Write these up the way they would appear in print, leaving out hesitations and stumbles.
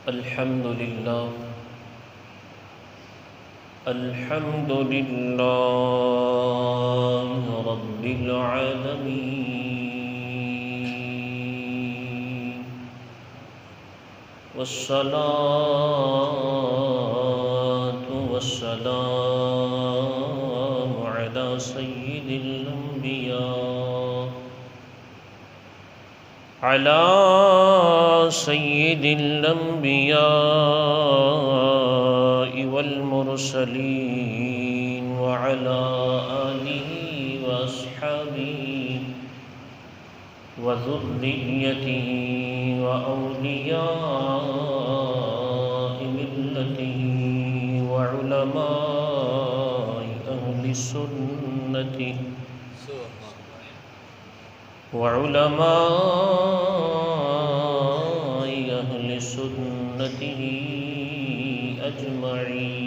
الحمد لله الحمد لله رب العالمين، والصلاة والسلام على سيد الأنبياء والمرسلين وعلى آله وأصحابه وذريته وأولياء ملته وعلماء أهل سنته أجمعين.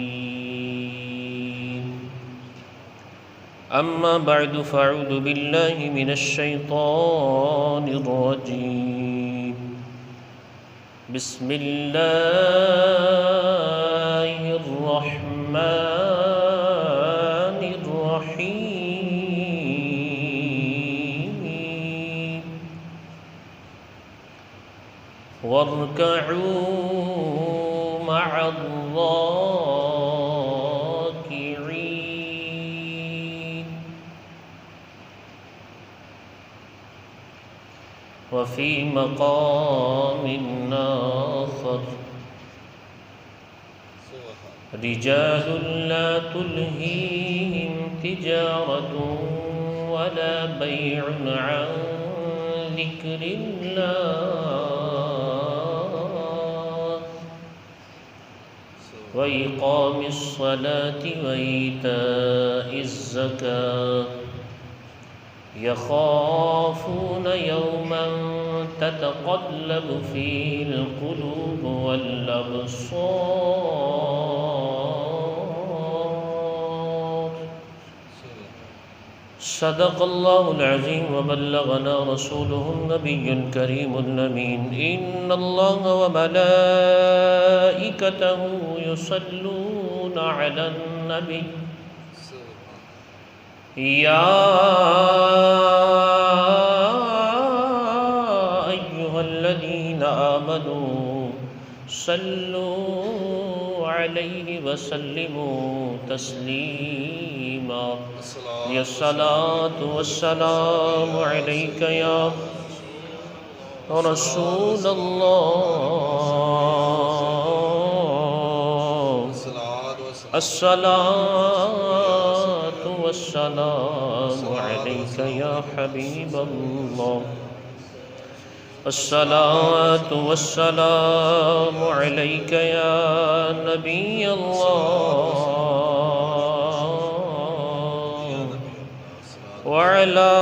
أما بعد فأعوذ بالله من الشيطان الرجيم. بسم الله الرحمن الرحيم. واركعوا مع الراكعين. وفي مقام آخر: رجال لا تلهيهم تجارة ولا بيع عن ذكر الله وإقام الصلاة وإيتاء الزكاة يخافون يوما تتقلب فيه القلوب والأبصار. صدق الله العظيم وبلغنا رسوله النبي الكريم الأمين. إن الله وملائكته يصلون على النبي يا أيها الذين آمنوا صلوا عليه وسلموا تسليما. يا الصلاة والسلام عليك يا رسول الله. الصلاة والسلام عليك يا حبيب الله. الصلاة والسلام عليك يا نبي الله، وعلى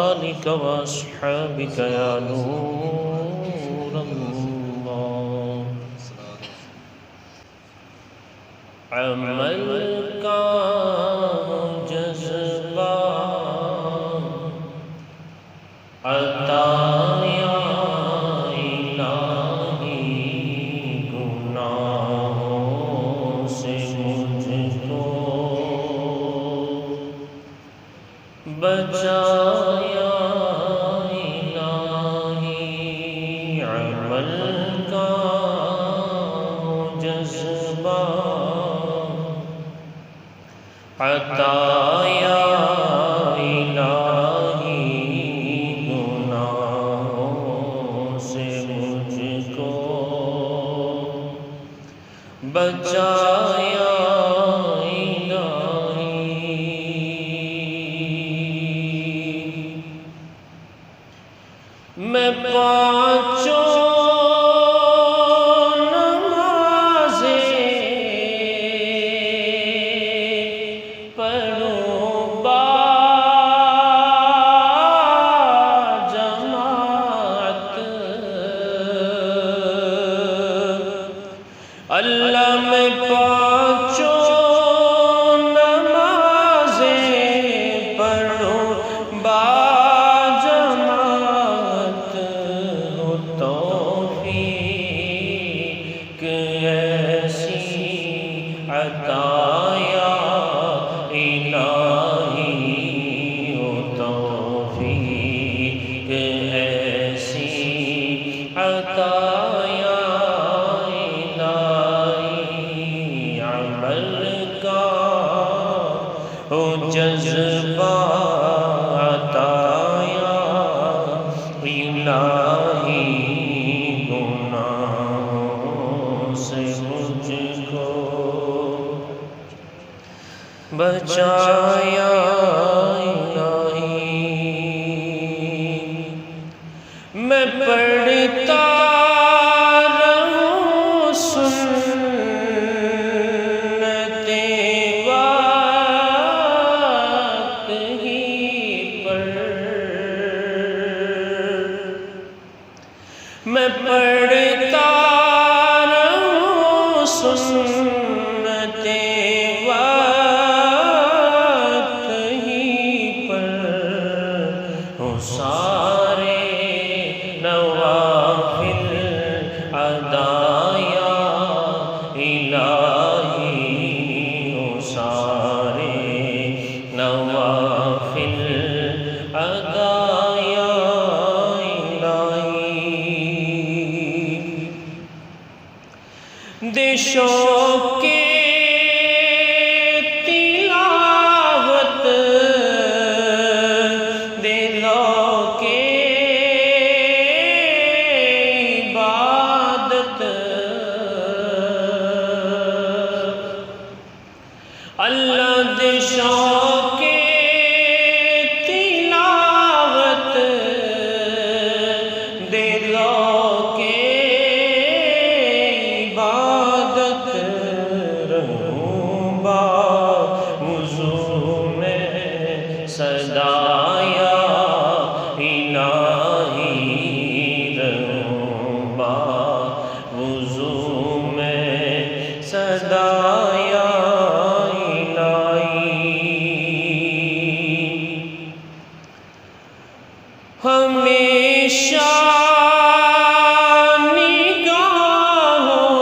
آلك وأصحابك يا نور الله. عمل کا جذبہ عطا یا الہی، گناہوں سے مجھ کو بچا یا الہی. عمل کا جذبہ عطا یا الہی، گناہوں سے مجھ کو بچا یا الہی. میں پانچوں اللہ میں پانچوں نمازیں پڑھوں باجماعت، توفیق الہی گناہوں سے مجھ کو بچایا الہی، میں پڑھتا رہوں سنتیں وقت ہی پر، میں پڑھتا رہوں سنتیں وقت ہی پر، ہوں سارے نوافل ادا یا الہی، ہوں سارے نوافل ادا یا الہی، دے شوق کے تلاوت، دے ذوق کے عبادت، اللہ دے شوق کے تلاوت، دے ذوق کے عبادت، رہوں باوضو میں صدا یا الہی، رہوں باوضو میں صدا یا الہی، ہمیشہ نگاہوں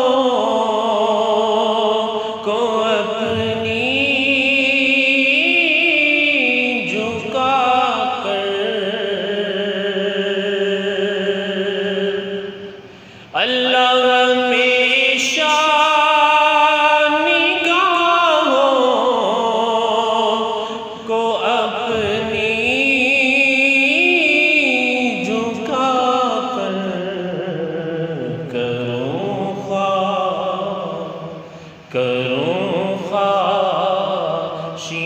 کو اپنی جھکا کر، اللہ ہمیشہ نگاہوں کو اپنی جھکا کر، کروں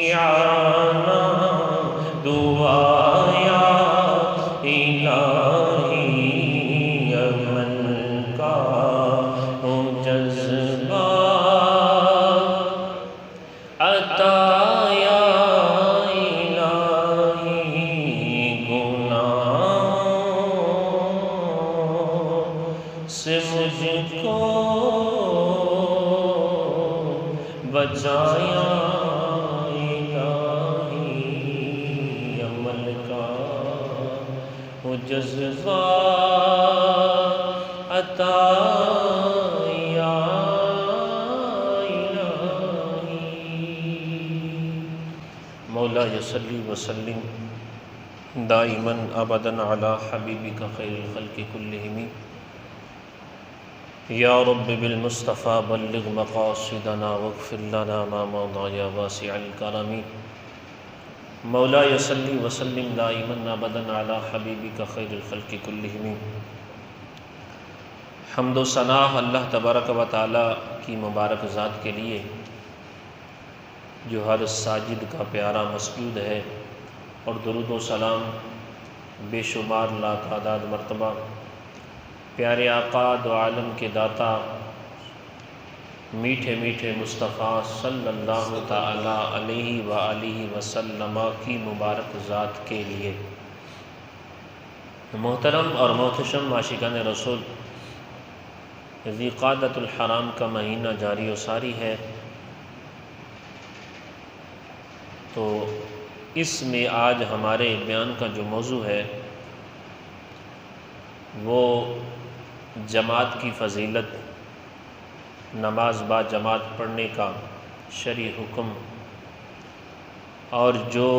خاشعانہ دعا یا الہی، امن کا ہوں جذبہ عطا یا الہی، گناہوں سے مجھ کو بچایا الہی، عمل کا ہوں جذبہ عطا یا الہی، مولا یصلی وسلم دائما ابدا علی حبیبک خیر الخلق کلہم، یا رب بالمصطفى بلغ مقاصدنا واغفر لنا ما مضى یا واسع الکرم، مولا یصلی وسلم دائما ابدا علی حبیبک خیر الخلق کلہم۔ حمد و ثنا اللہ تبارک و تعالی کی مبارک ذات کے لیے جو ہر ساجد کا پیارا مسجود ہے، اور درود و سلام بے شمار لا تعداد مرتبہ پیارے آقا دو عالم کے داتا میٹھے میٹھے مصطفیٰ صلی اللہ تعالی علیہ وآلہ وسلم کی مبارک ذات کے لیے۔ محترم اور محتشم عاشقان رسول، ذی قعدۃ الحرام کا مہینہ جاری و ساری ہے، تو اس میں آج ہمارے بیان کا جو موضوع ہے وہ جماعت کی فضیلت، نماز با جماعت پڑھنے کا شرعی حکم، اور جو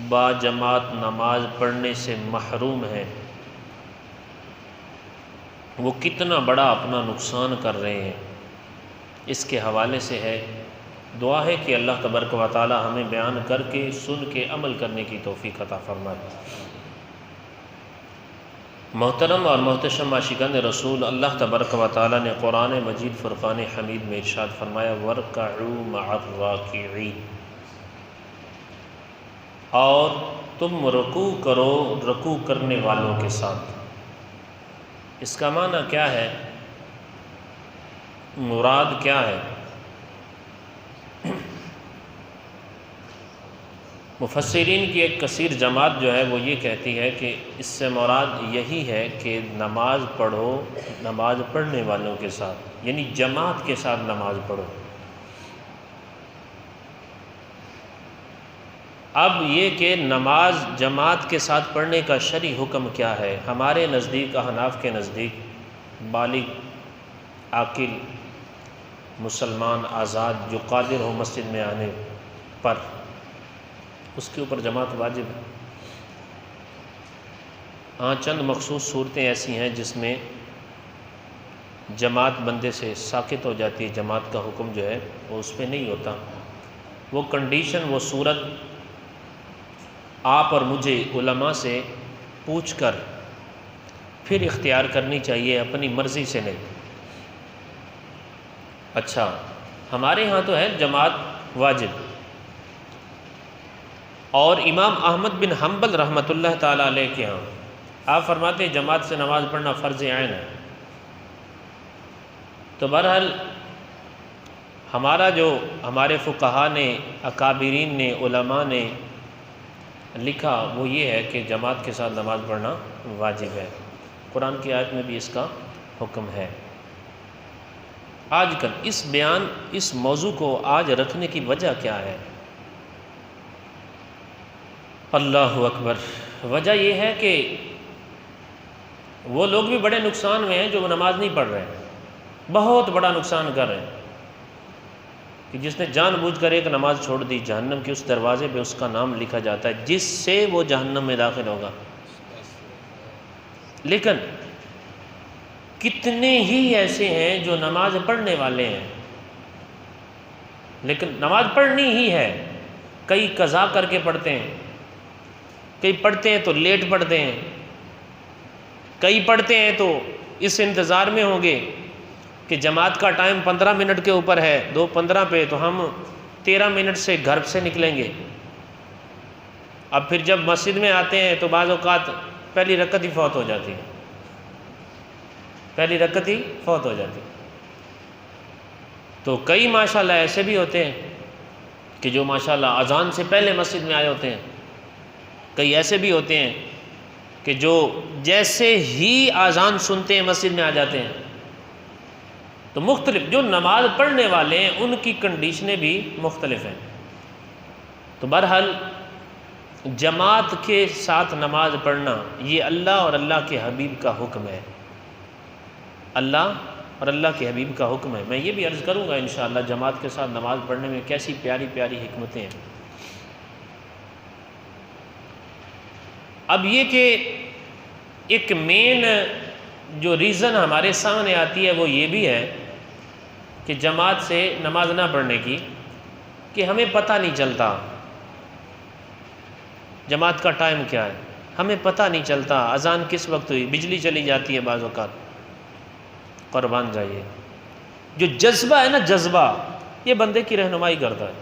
با جماعت نماز پڑھنے سے محروم ہے وہ کتنا بڑا اپنا نقصان کر رہے ہیں، اس کے حوالے سے ہے۔ دعا ہے کہ اللہ تبارک و تعالی ہمیں بیان کر کے سن کے عمل کرنے کی توفیق عطا فرمائے۔ محترم اور محتشم عاشقان رسول، اللہ تبارک و تعالیٰ نے قرآن مجید فرقان حمید میں ارشاد فرمایا وَارْكَعُوا مَعَ الرَّاكِعِينَ، اور تم رکوع کرو رکوع کرنے والوں کے ساتھ۔ اس کا معنی کیا ہے؟ مراد کیا ہے؟ مفسرین کی ایک کثیر جماعت جو ہے وہ یہ کہتی ہے کہ اس سے مراد یہی ہے کہ نماز پڑھو نماز پڑھنے والوں کے ساتھ، یعنی جماعت کے ساتھ نماز پڑھو۔ اب یہ کہ نماز جماعت کے ساتھ پڑھنے کا شرعی حکم کیا ہے؟ ہمارے نزدیک، احناف کے نزدیک، بالغ عاقل مسلمان آزاد جو قادر ہو مسجد میں آنے پر، اس کے اوپر جماعت واجب ہے۔ ہاں چند مخصوص صورتیں ایسی ہیں جس میں جماعت بندے سے ساقط ہو جاتی ہے، جماعت کا حکم جو ہے وہ اس پہ نہیں ہوتا۔ وہ کنڈیشن، وہ صورت آپ اور مجھے علماء سے پوچھ کر پھر اختیار کرنی چاہیے، اپنی مرضی سے نہیں۔ اچھا، ہمارے ہاں تو ہے جماعت واجب، اور امام احمد بن حنبل رحمۃ اللہ تعالیٰ علیہ کے ہاں آپ فرماتے ہیں جماعت سے نماز پڑھنا فرض عین ہے۔ تو بہرحال ہمارے فقہا نے، اکابرین نے، علماء نے لکھا وہ یہ ہے کہ جماعت کے ساتھ نماز پڑھنا واجب ہے۔ قرآن کی آیت میں بھی اس کا حکم ہے۔ آج کل اس موضوع کو آج رکھنے کی وجہ کیا ہے؟ اللہ اکبر! وجہ یہ ہے کہ وہ لوگ بھی بڑے نقصان میں ہیں جو وہ نماز نہیں پڑھ رہے ہیں، بہت بڑا نقصان کر رہے ہیں، کہ جس نے جان بوجھ کر ایک نماز چھوڑ دی، جہنم کے اس دروازے پہ اس کا نام لکھا جاتا ہے جس سے وہ جہنم میں داخل ہوگا۔ لیکن کتنے ہی ایسے ہیں جو نماز پڑھنے والے ہیں، لیکن نماز پڑھنی ہی ہے، کئی قضا کر کے پڑھتے ہیں، کئی پڑھتے ہیں تو لیٹ پڑھتے ہیں، کئی پڑھتے ہیں تو اس انتظار میں ہوں گے کہ جماعت کا ٹائم 15 منٹ کے اوپر ہے، 2:15 پہ، تو ہم 13 منٹ سے گھر سے نکلیں گے۔ اب پھر جب مسجد میں آتے ہیں تو بعض اوقات پہلی رکعت ہی فوت ہو جاتی ہے، تو کئی ماشاءاللہ ایسے بھی ہوتے ہیں کہ جو ماشاءاللہ اذان سے پہلے مسجد میں آئے ہوتے ہیں، کئی ایسے بھی ہوتے ہیں کہ جو جیسے ہی اذان سنتے ہیں مسجد میں آ جاتے ہیں۔ تو مختلف جو نماز پڑھنے والے ہیں ان کی کنڈیشنیں بھی مختلف ہیں۔ تو بہرحال جماعت کے ساتھ نماز پڑھنا یہ اللہ اور اللہ کے حبیب کا حکم ہے، اللہ اور اللہ کے حبیب کا حکم ہے۔ میں یہ بھی عرض کروں گا انشاءاللہ جماعت کے ساتھ نماز پڑھنے میں کیسی پیاری پیاری حکمتیں ہیں۔ اب یہ کہ ایک مین جو ریزن ہمارے سامنے آتی ہے وہ یہ بھی ہے کہ جماعت سے نماز نہ پڑھنے کی، کہ ہمیں پتہ نہیں چلتا جماعت کا ٹائم کیا ہے، ہمیں پتہ نہیں چلتا اذان کس وقت ہوئی، بجلی چلی جاتی ہے بعض اوقات۔ قربان جائیے، جو جذبہ ہے نا، جذبہ یہ بندے کی رہنمائی کرتا ہے،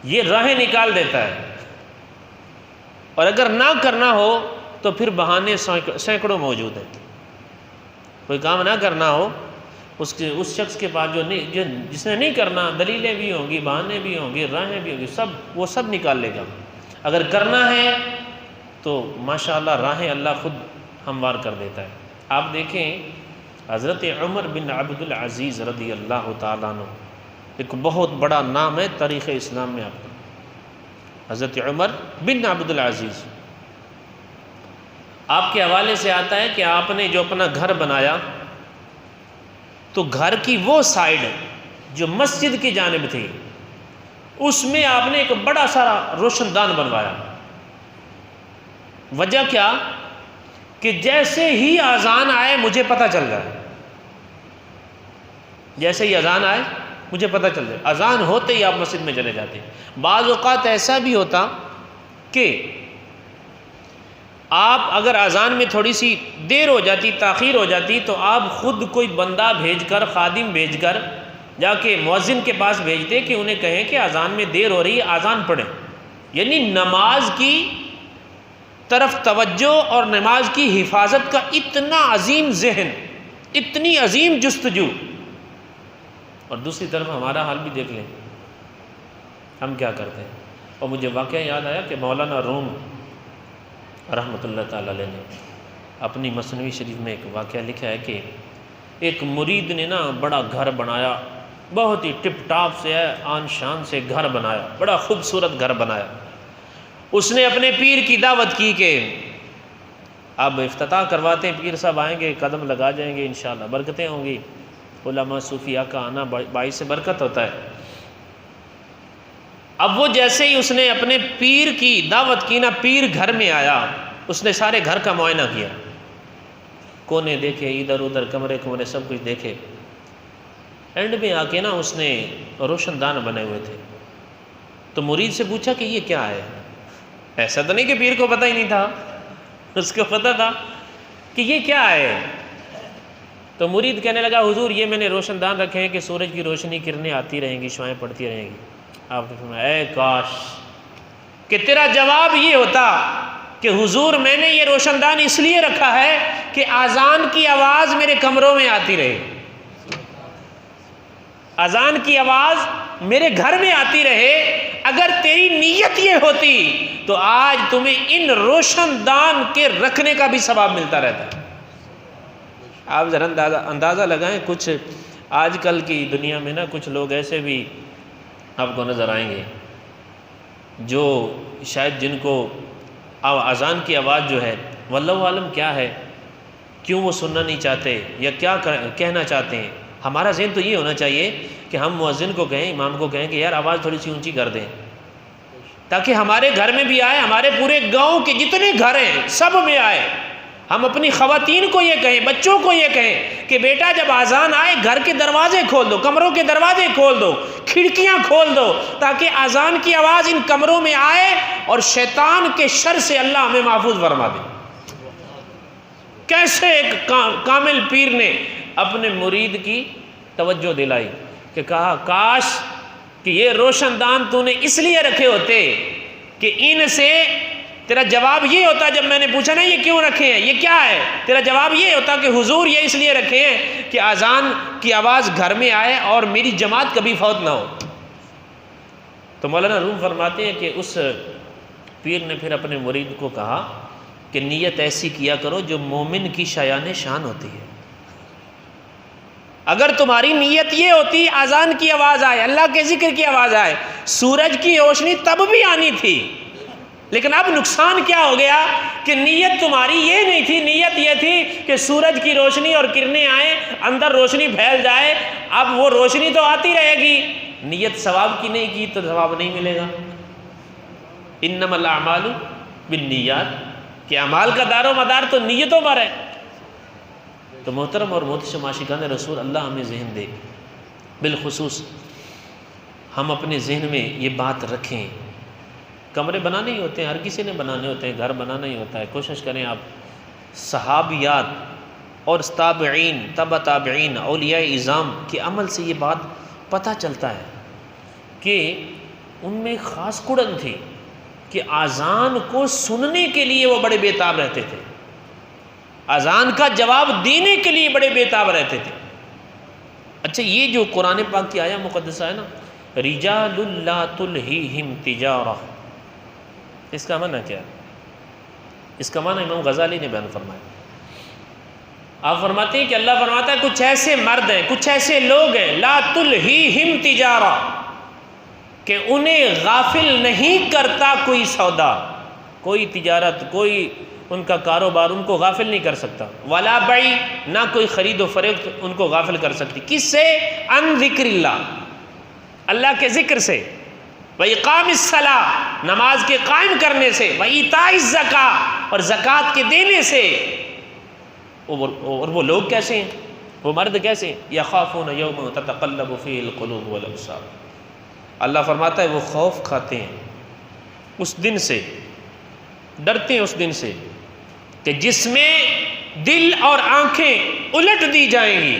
یہ راہیں نکال دیتا ہے، اور اگر نہ کرنا ہو تو پھر بہانے سینکڑوں موجود ہیں۔ کوئی کام نہ کرنا ہو اس شخص کے پاس جس نے نہیں کرنا، دلیلیں بھی ہوں گی، بہانے بھی ہوں گے، راہیں بھی ہوں گی، وہ سب نکال لے گا۔ اگر کرنا ہے تو ماشاءاللہ راہیں اللہ خود ہموار کر دیتا ہے۔ آپ دیکھیں حضرت عمر بن عبد العزیز رضی اللہ تعالیٰ عنہ، ایک بہت بڑا نام ہے تاریخ اسلام میں آپ کا، حضرت عمر بن عبد العزیز۔ آپ کے حوالے سے آتا ہے کہ آپ نے جو اپنا گھر بنایا تو گھر کی وہ سائڈ جو مسجد کی جانب تھی اس میں آپ نے ایک بڑا سارا روشن دان بنوایا۔ وجہ کیا؟ کہ جیسے ہی اذان آئے مجھے پتہ چل جائے، جیسے ہی اذان آئے مجھے پتہ چل جائے، اذان ہوتے ہی آپ مسجد میں چلے جاتے۔ بعض اوقات ایسا بھی ہوتا کہ آپ اگر اذان میں تھوڑی سی دیر ہو جاتی، تاخیر ہو جاتی، تو آپ خود کوئی بندہ بھیج کر، خادم بھیج کر جا کے مؤذن کے پاس بھیجتے کہ انہیں کہیں کہ اذان میں دیر ہو رہی ہے، اذان پڑھیں. یعنی نماز کی طرف توجہ اور نماز کی حفاظت کا اتنا عظیم ذہن، اتنی عظیم جستجو. اور دوسری طرف ہمارا حال بھی دیکھ لیں، ہم کیا کرتے ہیں. اور مجھے واقعہ یاد آیا کہ مولانا روم رحمۃ اللہ تعالی علیہ نے اپنی مثنوی شریف میں ایک واقعہ لکھا ہے کہ ایک مرید نے نا بڑا گھر بنایا، بہت ہی ٹپ ٹاپ سے ہے، آن شان سے گھر بنایا، بڑا خوبصورت گھر بنایا. اس نے اپنے پیر کی دعوت کی کہ اب افتتاح کرواتے ہیں، پیر صاحب آئیں گے، قدم لگا جائیں گے، انشاءاللہ برکتیں ہوں گی. علماء صوفیاء کا آنا باعث برکت ہوتا ہے. اب وہ جیسے ہی اس نے اپنے پیر کی دعوت کی نا، پیر گھر میں آیا، اس نے سارے گھر کا معائنہ کیا، کونے دیکھے، ادھر ادھر کمرے سب کچھ دیکھے. اینڈ میں آ کے نا اس نے روشن دان بنے ہوئے تھے. تو مرید سے پوچھا کہ یہ کیا ہے؟ ایسا تو نہیں کہ پیر کو پتہ ہی نہیں تھا، اس کو پتہ تھا کہ یہ کیا ہے. تو مرید کہنے لگا حضور یہ میں نے روشن دان رکھے ہیں کہ سورج کی روشنی کرنیں آتی رہیں گی، شعائیں پڑتی رہیں گی. آپ نے فرمایا اے کاش کہ تیرا جواب یہ ہوتا کہ حضور میں نے یہ روشن دان اس لیے رکھا ہے کہ اذان کی آواز میرے کمروں میں آتی رہے، اذان کی آواز میرے گھر میں آتی رہے. اگر تیری نیت یہ ہوتی تو آج تمہیں ان روشن دان کے رکھنے کا بھی ثواب ملتا رہتا. آپ ذرا اندازہ لگائیں، کچھ آج کل کی دنیا میں نا کچھ لوگ ایسے بھی آپ کو نظر آئیں گے جو شاید جن کو اذان کی آواز جو ہے واللہ عالم کیا ہے، کیوں وہ سننا نہیں چاہتے یا کیا کہنا چاہتے ہیں. ہمارا ذہن تو یہ ہونا چاہیے کہ ہم مؤذن کو کہیں، امام کو کہیں کہ یار آواز تھوڑی سی اونچی کر دیں تاکہ ہمارے گھر میں بھی آئے، ہمارے پورے گاؤں کے جتنے گھر ہیں سب میں آئے. ہم اپنی خواتین کو یہ کہیں، بچوں کو یہ کہیں کہ بیٹا جب اذان آئے گھر کے دروازے کھول دو، کمروں کے دروازے کھول دو، کھڑکیاں کھول دو، تاکہ اذان کی آواز ان کمروں میں آئے اور شیطان کے شر سے اللہ ہمیں محفوظ فرما دے. کیسے ایک کامل پیر نے اپنے مرید کی توجہ دلائی کہ کہا کاش کہ یہ روشن دان تو نے اس لیے رکھے ہوتے کہ ان سے تیرا جواب یہ ہوتا، جب میں نے پوچھا نا یہ کیوں رکھے ہیں، یہ کیا ہے، تیرا جواب یہ ہوتا کہ حضور یہ اس لیے رکھے ہیں کہ اذان کی آواز گھر میں آئے اور میری جماعت کبھی فوت نہ ہو. تو مولانا روم فرماتے ہیں کہ اس پیر نے پھر اپنے مرید کو کہا کہ نیت ایسی کیا کرو جو مومن کی شایان شان ہوتی ہے. اگر تمہاری نیت یہ ہوتی اذان کی آواز آئے، اللہ کے ذکر کی آواز آئے، سورج کی روشنی تب بھی آنی تھی، لیکن اب نقصان کیا ہو گیا کہ نیت تمہاری یہ نہیں تھی، نیت یہ تھی کہ سورج کی روشنی اور کرنیں آئیں، اندر روشنی پھیل جائے. اب وہ روشنی تو آتی رہے گی، نیت ثواب کی نہیں کی تو ثواب نہیں ملے گا. انما الاعمال بالنیات، کہ اعمال کا دار و مدار تو نیتوں پر ہے. تو محترم اور محتشم عاشقان رسول، اللہ ہمیں ذہن دے. بالخصوص ہم اپنے ذہن میں یہ بات رکھیں. کمرے بنانے ہی ہوتے ہیں، ہر کسی نے بنانے ہوتے ہیں، گھر بنانا ہی ہوتا ہے. کوشش کریں آپ صحابیات اور تابعین، تبع تابعین، اولیاء اعظام کے عمل سے یہ بات پتہ چلتا ہے کہ ان میں خاص کڑن تھی کہ اذان کو سننے کے لیے وہ بڑے بےتاب رہتے تھے، اذان کا جواب دینے کے لیے بڑے بےتاب رہتے تھے. اچھا، یہ جو قرآن پاک کی آیہ مقدسہ ہے نا، رجال لا تلہیہم تجارہ، اس کا معنی کیا ہے؟ اس کا معنی امام غزالی نے بیان فرمایا. آپ فرماتے ہیں کہ اللہ فرماتا ہے کچھ ایسے مرد ہیں، کچھ ایسے لوگ ہیں، لا تلہیہم تجارہ، کہ انہیں غافل نہیں کرتا کوئی سودا، کوئی تجارت، کوئی ان کا کاروبار ان کو غافل نہیں کر سکتا. ولا بیع، نہ کوئی خرید و فروخت ان کو غافل کر سکتی. کس سے؟ عن ذکر اللہ، اللہ کے ذکر سے. وإقام الصلاۃ، نماز کے قائم کرنے سے. وإیتاء الزکاۃ، اور زکوٰۃ کے دینے سے. اور وہ لوگ کیسے ہیں، وہ مرد کیسے ہیں؟ یخافون یوما تتقلب فیہ القلوب والابصار. اللہ فرماتا ہے وہ خوف کھاتے ہیں اس دن سے، ڈرتے ہیں اس دن سے کہ جس میں دل اور آنکھیں الٹ دی جائیں گی،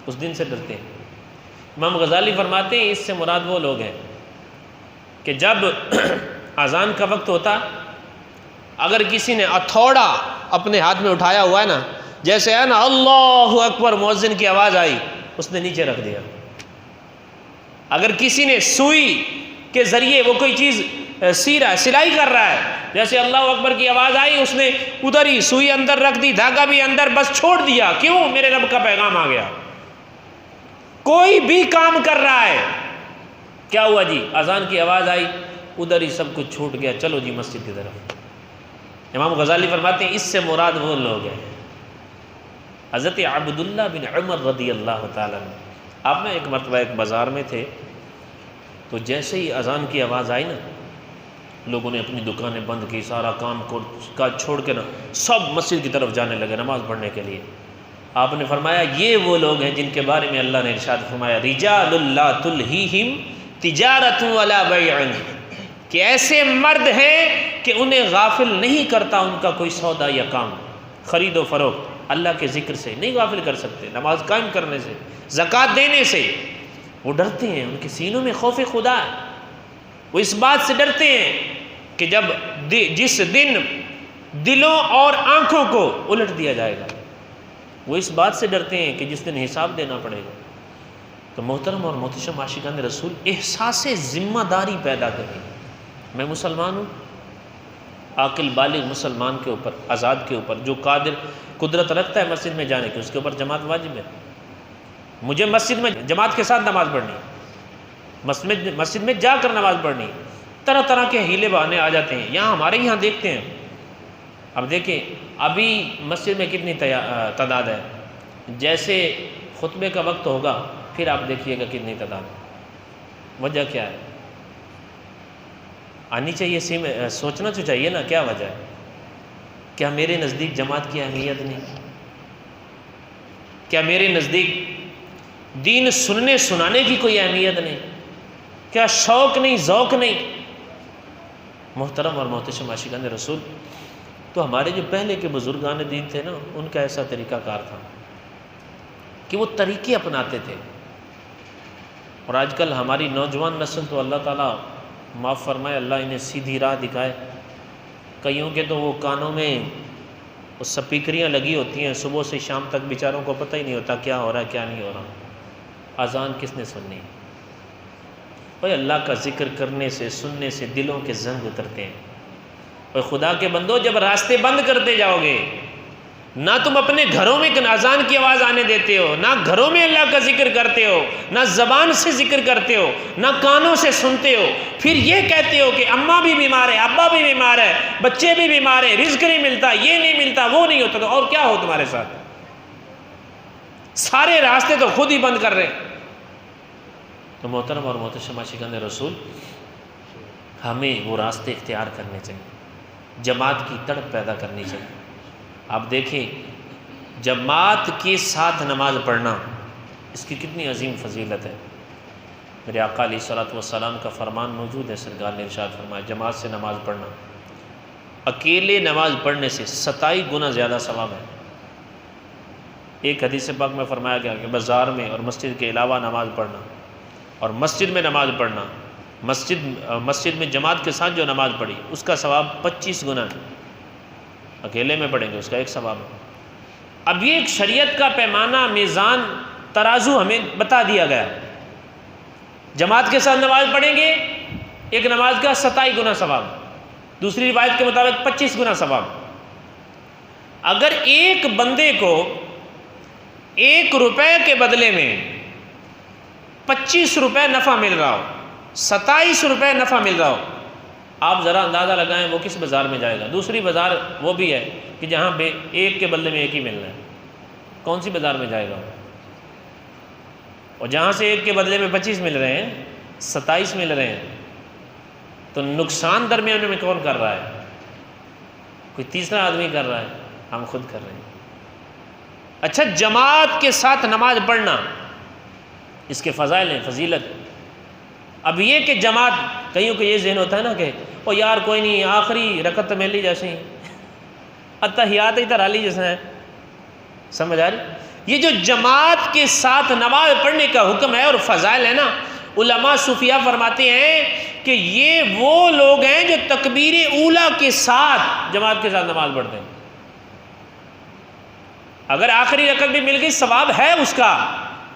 اس دن سے ڈرتے ہیں۔ امام غزالی فرماتے ہیں اس سے مراد وہ لوگ ہیں کہ جب اذان کا وقت ہوتا، اگر کسی نے ہتھوڑا اپنے ہاتھ میں اٹھایا ہوا ہے نا، جیسے ہے نا اللہ اکبر مؤذن کی آواز آئی، اس نے نیچے رکھ دیا۔ اگر کسی نے سوئی کے ذریعے وہ کوئی چیز سی رہا ہے، سلائی کر رہا ہے، جیسے اللہ اکبر کی آواز آئی، اس نے ادھر ہی سوئی اندر رکھ دی، دھاگا بھی اندر، بس چھوڑ دیا، کیوں؟ میرے رب کا پیغام آ گیا۔ کوئی بھی کام کر رہا ہے، کیا ہوا جی؟ اذان کی آواز آئی، ادھر ہی سب کچھ چھوٹ گیا، چلو جی مسجد کی طرف۔ امام غزالی فرماتے ہیں اس سے مراد وہ لوگ ہیں۔ حضرت عبداللہ بن عمر رضی اللہ تعالیٰ عنہ، آپ نے ایک مرتبہ ایک بازار میں تھے، تو جیسے ہی اذان کی آواز آئی نا، لوگوں نے اپنی دکانیں بند کی، سارا کام کا چھوڑ کے نا سب مسجد کی طرف جانے لگے نماز پڑھنے کے لیے۔ آپ نے فرمایا یہ وہ لوگ ہیں جن کے بارے میں اللہ نے ارشاد فرمایا رجال لا تلہیہم تجارت ولا بیع، کہ ایسے مرد ہیں کہ انہیں غافل نہیں کرتا ان کا کوئی سودا یا کام، خرید و فروخت اللہ کے ذکر سے نہیں غافل کر سکتے، نماز قائم کرنے سے، زکوٰۃ دینے سے۔ وہ ڈرتے ہیں، ان کے سینوں میں خوف خدا ہے، وہ اس بات سے ڈرتے ہیں کہ جس دن دلوں اور آنکھوں کو الٹ دیا جائے گا، وہ اس بات سے ڈرتے ہیں کہ جس دن حساب دینا پڑے گا۔ تو محترم اور محتشم عاشقان رسول، احساس ذمہ داری پیدا کریں۔ میں مسلمان ہوں، عاقل بالغ مسلمان کے اوپر، آزاد کے اوپر، جو قدرت رکھتا ہے مسجد میں جانے کی، اس کے اوپر جماعت واجب ہے۔ مجھے مسجد میں جماعت کے ساتھ نماز پڑھنی ہے، مسجد میں جا کر نماز پڑھنی ہے۔ طرح طرح کے ہیلے بہانے آ جاتے ہیں، ہمارے یہاں دیکھتے ہیں۔ اب دیکھیں ابھی مسجد میں کتنی تعداد ہے، جیسے خطبے کا وقت ہوگا پھر آپ دیکھیے گا کتنی تعداد۔ وجہ کیا ہے؟ آنی چاہیے، سوچنا تو چاہیے نا کیا وجہ ہے۔ کیا میرے نزدیک جماعت کی اہمیت نہیں؟ کیا میرے نزدیک دین سننے سنانے کی کوئی اہمیت نہیں؟ کیا شوق نہیں، ذوق نہیں؟ محترم اور محتشم عاشقان رسول، تو ہمارے جو پہلے کے بزرگان دین تھے نا، ان کا ایسا طریقہ کار تھا کہ وہ طریقے اپناتے تھے۔ اور آج کل ہماری نوجوان نسل تو اللہ تعالیٰ معاف فرمائے، اللہ انہیں سیدھی راہ دکھائے۔ کئیوں کے تو وہ کانوں میں وہ سپیکریاں لگی ہوتی ہیں، صبح سے شام تک بیچاروں کو پتہ ہی نہیں ہوتا کیا ہو رہا ہے کیا نہیں ہو رہا۔ اذان کس نے سننی؟ اوہ اللہ کا ذکر کرنے سے، سننے سے دلوں کے زنگ اترتے ہیں۔ اور خدا کے بندو، جب راستے بند کرتے جاؤ گے، نہ تم اپنے گھروں میں اذان کی آواز آنے دیتے ہو، نہ گھروں میں اللہ کا ذکر کرتے ہو، نہ زبان سے ذکر کرتے ہو، نہ کانوں سے سنتے ہو، پھر یہ کہتے ہو کہ اماں بھی بیمار ہے، ابا بھی بیمار ہے، بچے بھی بیمار ہیں، رزق نہیں ملتا، یہ نہیں ملتا، وہ نہیں ہوتا، تو اور کیا ہو تمہارے ساتھ؟ سارے راستے تو خود ہی بند کر رہے ہیں۔ تو محترم اور محتشم عاشقان رسول، ہمیں وہ راستے اختیار کرنے چاہیے، جماعت کی تڑپ پیدا کرنی چاہیے۔ آپ دیکھیں جماعت کے ساتھ نماز پڑھنا، اس کی کتنی عظیم فضیلت ہے۔ میرے آقا علیہ الصلوۃ والسلام کا فرمان موجود ہے، سرکار نے ارشاد فرمایا جماعت سے نماز پڑھنا اکیلے نماز پڑھنے سے 27 گنا زیادہ ثواب ہے۔ ایک حدیث پاک میں فرمایا گیا کہ بازار میں اور مسجد کے علاوہ نماز پڑھنا، اور مسجد میں نماز پڑھنا، مسجد میں جماعت کے ساتھ جو نماز پڑھی اس کا ثواب 25 گنا ہے، اکیلے میں پڑھیں گے اس کا ایک ثواب ہے۔ اب یہ ایک شریعت کا پیمانہ، میزان، ترازو ہمیں بتا دیا گیا، جماعت کے ساتھ نماز پڑھیں گے ایک نماز کا 27 گنا ثواب، دوسری روایت کے مطابق 25 گنا ثواب۔ اگر ایک بندے کو 1 روپے کے بدلے میں 25 روپے نفع مل رہا ہو، 27 روپے نفع مل رہا ہو، آپ ذرا اندازہ لگائیں وہ کس بازار میں جائے گا؟ دوسری بازار وہ بھی ہے کہ جہاں ایک کے بدلے میں ایک ہی ملنا ہے، کون سی بازار میں جائے گا؟ اور جہاں سے ایک کے بدلے میں 25 مل رہے ہیں، 27 مل رہے ہیں، تو نقصان درمیان میں کون کر رہا ہے؟ کوئی تیسرا آدمی کر رہا ہے، ہم خود کر رہے ہیں۔ اچھا، جماعت کے ساتھ نماز پڑھنا، اس کے فضائل ہیں، فضیلت ہے۔ اب یہ کہ جماعت، کئیوں کو یہ ذہن ہوتا ہے نا کہ او یار کوئی نہیں، آخری رکعت میں لی جیسے ہی اتحیات ہی ترالی جیسا ہے. سمجھ آ رہی؟ یہ جو جماعت کے ساتھ نماز پڑھنے کا حکم ہے اور فضائل ہے نا، علماء صوفیہ فرماتے ہیں کہ یہ وہ لوگ ہیں جو تکبیر اولیٰ کے ساتھ جماعت کے ساتھ نماز پڑھتے ہیں. اگر آخری رکعت بھی مل گئی ثواب ہے اس کا،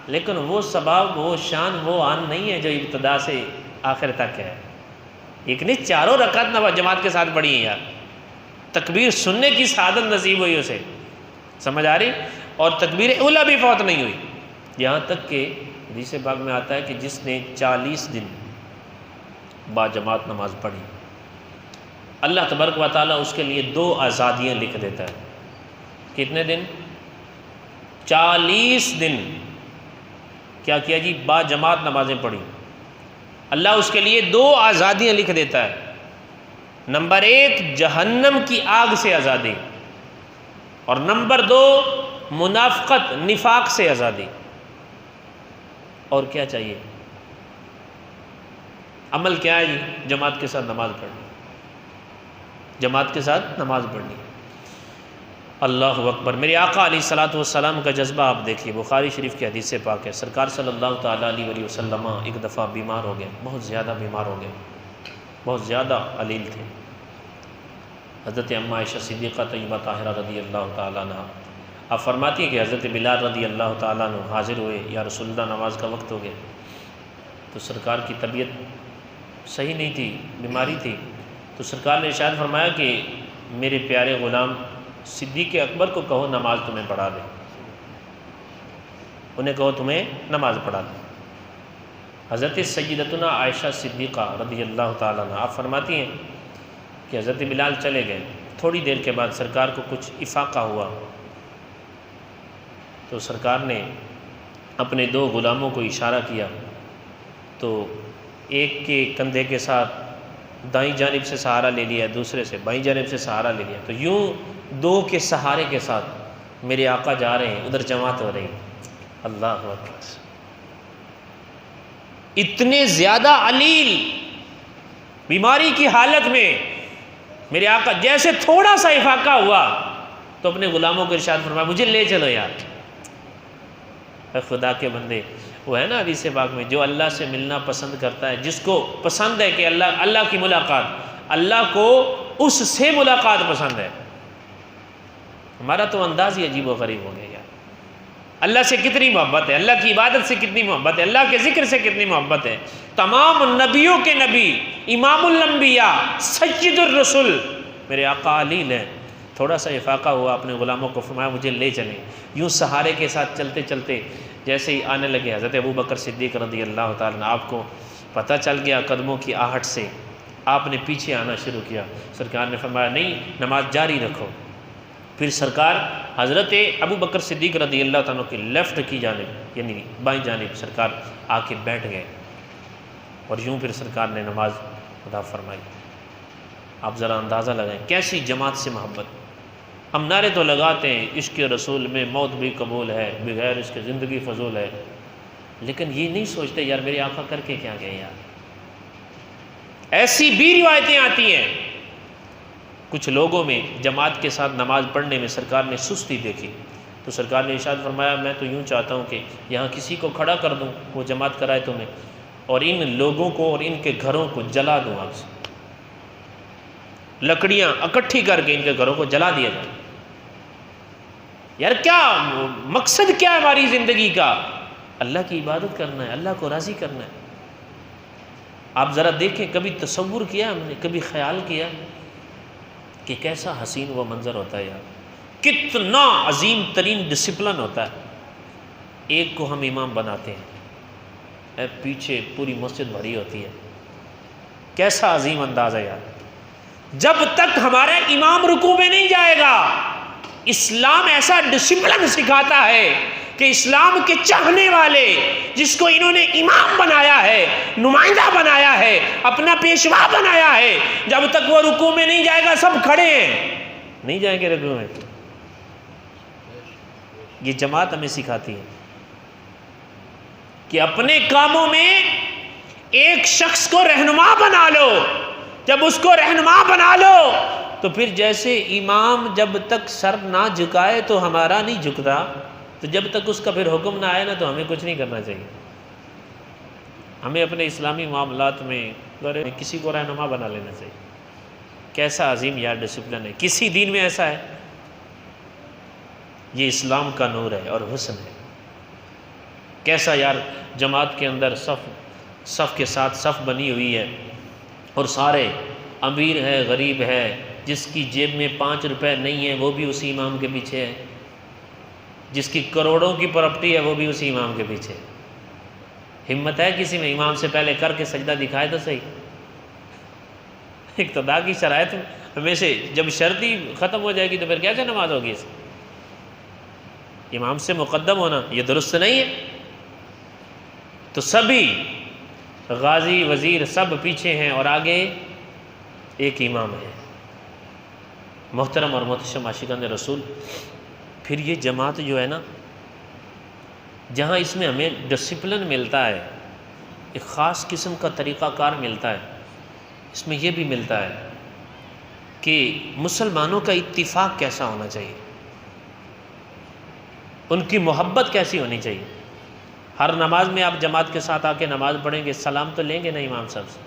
لیکن وہ ثواب، وہ شان، وہ آن نہیں ہے جو ابتدا سے آخر تک ہے. ایک نہیں، چاروں رکعت نماز جماعت کے ساتھ پڑھی ہیں یار، تکبیر سننے کی سعادت نصیب ہوئی اسے. سمجھ آ رہی؟ اور تکبیر اولیٰ بھی فوت نہیں ہوئی. یہاں تک کہ حدیث پاک میں آتا ہے کہ جس نے 40 دن با جماعت نماز پڑھی، اللہ تبارک و تعالیٰ اس کے لیے 2 آزادیاں لکھ دیتا ہے. کتنے دن؟ 40 دن. کیا کیا جی؟ با جماعت نمازیں پڑھی، اللہ اس کے لیے 2 آزادیاں لکھ دیتا ہے. نمبر 1 جہنم کی آگ سے آزادی، اور نمبر 2 منافقت، نفاق سے آزادی. اور کیا چاہیے؟ عمل کیا ہے جی؟ جماعت کے ساتھ نماز پڑھنی، جماعت کے ساتھ نماز پڑھنی. اللہ اکبر. میرے آقا علیہ الصلوۃ والسلام کا جذبہ آپ دیکھیے. بخاری شریف کی حدیث سے پاک ہے، سرکار صلی اللہ تعالیٰ علیہ وسلم ایک دفعہ بیمار ہو گئے، بہت زیادہ بیمار ہو گئے، بہت زیادہ علیل تھے. حضرت اماں عائشہ صدیقہ طیبہ طاہرہ رضی اللہ تعالیٰ عنہ آپ فرماتی ہیں کہ حضرت بلال رضی اللہ تعالیٰ عنہ حاضر ہوئے، یا رسول اللہ نماز کا وقت ہو گیا. تو سرکار کی طبیعت صحیح نہیں تھی، بیماری تھی. تو سرکار نے ارشاد فرمایا کہ میرے پیارے غلام صدیق اکبر کو کہو نماز تمہیں پڑھا دے، انہیں کہو تمہیں نماز پڑھا دے. حضرت سیدتنا عائشہ صدیقہ رضی اللہ تعالیٰ عنہ آپ فرماتی ہیں کہ حضرت بلال چلے گئے. تھوڑی دیر کے بعد سرکار کو کچھ افاقہ ہوا، تو سرکار نے اپنے 2 غلاموں کو اشارہ کیا، تو ایک کے کندھے کے ساتھ دائیں جانب سے سہارا لے لیا، دوسرے سے بائیں جانب سے سہارا لے لیا. تو یوں 2 کے سہارے کے ساتھ میرے آقا جا رہے ہیں، ادھر جماعت ہو رہی. اللہ اکبر. اتنے زیادہ علیل بیماری کی حالت میں میرے آقا جیسے تھوڑا سا افاقہ ہوا تو اپنے غلاموں کو ارشاد فرمایا مجھے لے چلو یار. اے خدا کے بندے، وہ ہے نا حدیث پاک میں، جو اللہ سے ملنا پسند کرتا ہے، جس کو پسند ہے کہ اللہ کی ملاقات، اللہ کو اس سے ملاقات پسند ہے. ہمارا تو انداز ہی عجیب و غریب ہو گیا یار. اللہ سے کتنی محبت ہے، اللہ کی عبادت سے کتنی محبت ہے، اللہ کے ذکر سے کتنی محبت ہے. تمام نبیوں کے نبی، امام الانبیاء، سید الرسول میرے آقا علیل ہیں. تھوڑا سا افاقہ ہوا، اپنے غلاموں کو فرمایا مجھے لے چلیں. یوں سہارے کے ساتھ چلتے چلتے جیسے ہی آنے لگے حضرت ابو بکر صدیق رضی اللہ تعالیٰ عنہ، آپ کو پتہ چل گیا قدموں کی آہٹ سے، آپ نے پیچھے آنا شروع کیا. سرکار نے فرمایا نہیں، نماز جاری رکھو. پھر سرکار حضرت ابو بکر صدیق رضی اللہ تعالیٰ کی لیفٹ کی جانب یعنی بائیں جانب سرکار آ کے بیٹھ گئے، اور یوں پھر سرکار نے نماز ادا فرمائی. آپ ذرا اندازہ لگائیں کیسی جماعت سے محبت. ہم نعرے تو لگاتے ہیں عشق رسول میں موت بھی قبول ہے، بغیر اس کے زندگی فضول ہے، لیکن یہ نہیں سوچتے یار میرے آقا کر کے کیا گئے یار. ایسی بھی روایتیں آتی ہیں کچھ لوگوں میں جماعت کے ساتھ نماز پڑھنے میں سرکار نے سستی دیکھی، تو سرکار نے ارشاد فرمایا میں تو یوں چاہتا ہوں کہ یہاں کسی کو کھڑا کر دوں وہ جماعت کرائے تمہیں، اور ان لوگوں کو اور ان کے گھروں کو جلا دوں. آگ سے لکڑیاں اکٹھی کر کے ان کے گھروں کو جلا دیا جائے. یار کیا مقصد کیا ہے ہماری زندگی کا؟ اللہ کی عبادت کرنا ہے، اللہ کو راضی کرنا ہے. آپ ذرا دیکھیں، کبھی تصور کیا ہم نے، کبھی خیال کیا کہ کیسا حسین وہ منظر ہوتا ہے یار، کتنا عظیم ترین ڈسپلن ہوتا ہے. ایک کو ہم امام بناتے ہیں، پیچھے پوری مسجد بھری ہوتی ہے. کیسا عظیم انداز ہے یار. جب تک ہمارا امام رکوع میں نہیں جائے گا، اسلام ایسا ڈسپلن سکھاتا ہے کہ اسلام کے چاہنے والے جس کو انہوں نے امام بنایا ہے، نمائندہ بنایا ہے، اپنا پیشوا بنایا ہے، جب تک وہ رکوع میں نہیں جائے گا سب کھڑے ہیں، نہیں جائیں گے رکوع میں. یہ جماعت ہمیں سکھاتی ہے کہ اپنے کاموں میں ایک شخص کو رہنما بنا لو. جب اس کو رہنما بنا لو تو پھر جیسے امام جب تک سر نہ جھکائے تو ہمارا نہیں جھکتا، تو جب تک اس کا پھر حکم نہ آئے نا تو ہمیں کچھ نہیں کرنا چاہیے۔ ہمیں اپنے اسلامی معاملات میں کسی کو رہنما بنا لینا چاہیے۔ کیسا عظیم یار ڈسپلن ہے، کسی دین میں ایسا ہے؟ یہ اسلام کا نور ہے اور حسن ہے۔ کیسا یار جماعت کے اندر صف کے ساتھ صف بنی ہوئی ہے، اور سارے امیر ہے غریب ہے، جس کی جیب میں 5 روپے نہیں ہے وہ بھی اسی امام کے پیچھے ہے، جس کی کروڑوں کی پراپرٹی ہے وہ بھی اسی امام کے پیچھے ہے۔ ہمت ہے کسی میں امام سے پہلے کر کے سجدہ دکھائے تو صحیح۔ اقتداء کی شرائط میں سے جب شرط ہی ختم ہو جائے گی تو پھر کیسے نماز ہوگی اس؟ امام سے مقدم ہونا یہ درست نہیں ہے۔ تو سبھی غازی وزیر سب پیچھے ہیں اور آگے ایک امام ہے۔ محترم اور محتشم عاشقان رسول، پھر یہ جماعت جو ہے نا، جہاں اس میں ہمیں ڈسپلن ملتا ہے، ایک خاص قسم کا طریقہ کار ملتا ہے، اس میں یہ بھی ملتا ہے کہ مسلمانوں کا اتفاق کیسا ہونا چاہیے، ان کی محبت کیسی ہونی چاہیے۔ ہر نماز میں آپ جماعت کے ساتھ آ کے نماز پڑھیں گے، سلام تو لیں گے نا امام صاحب سے،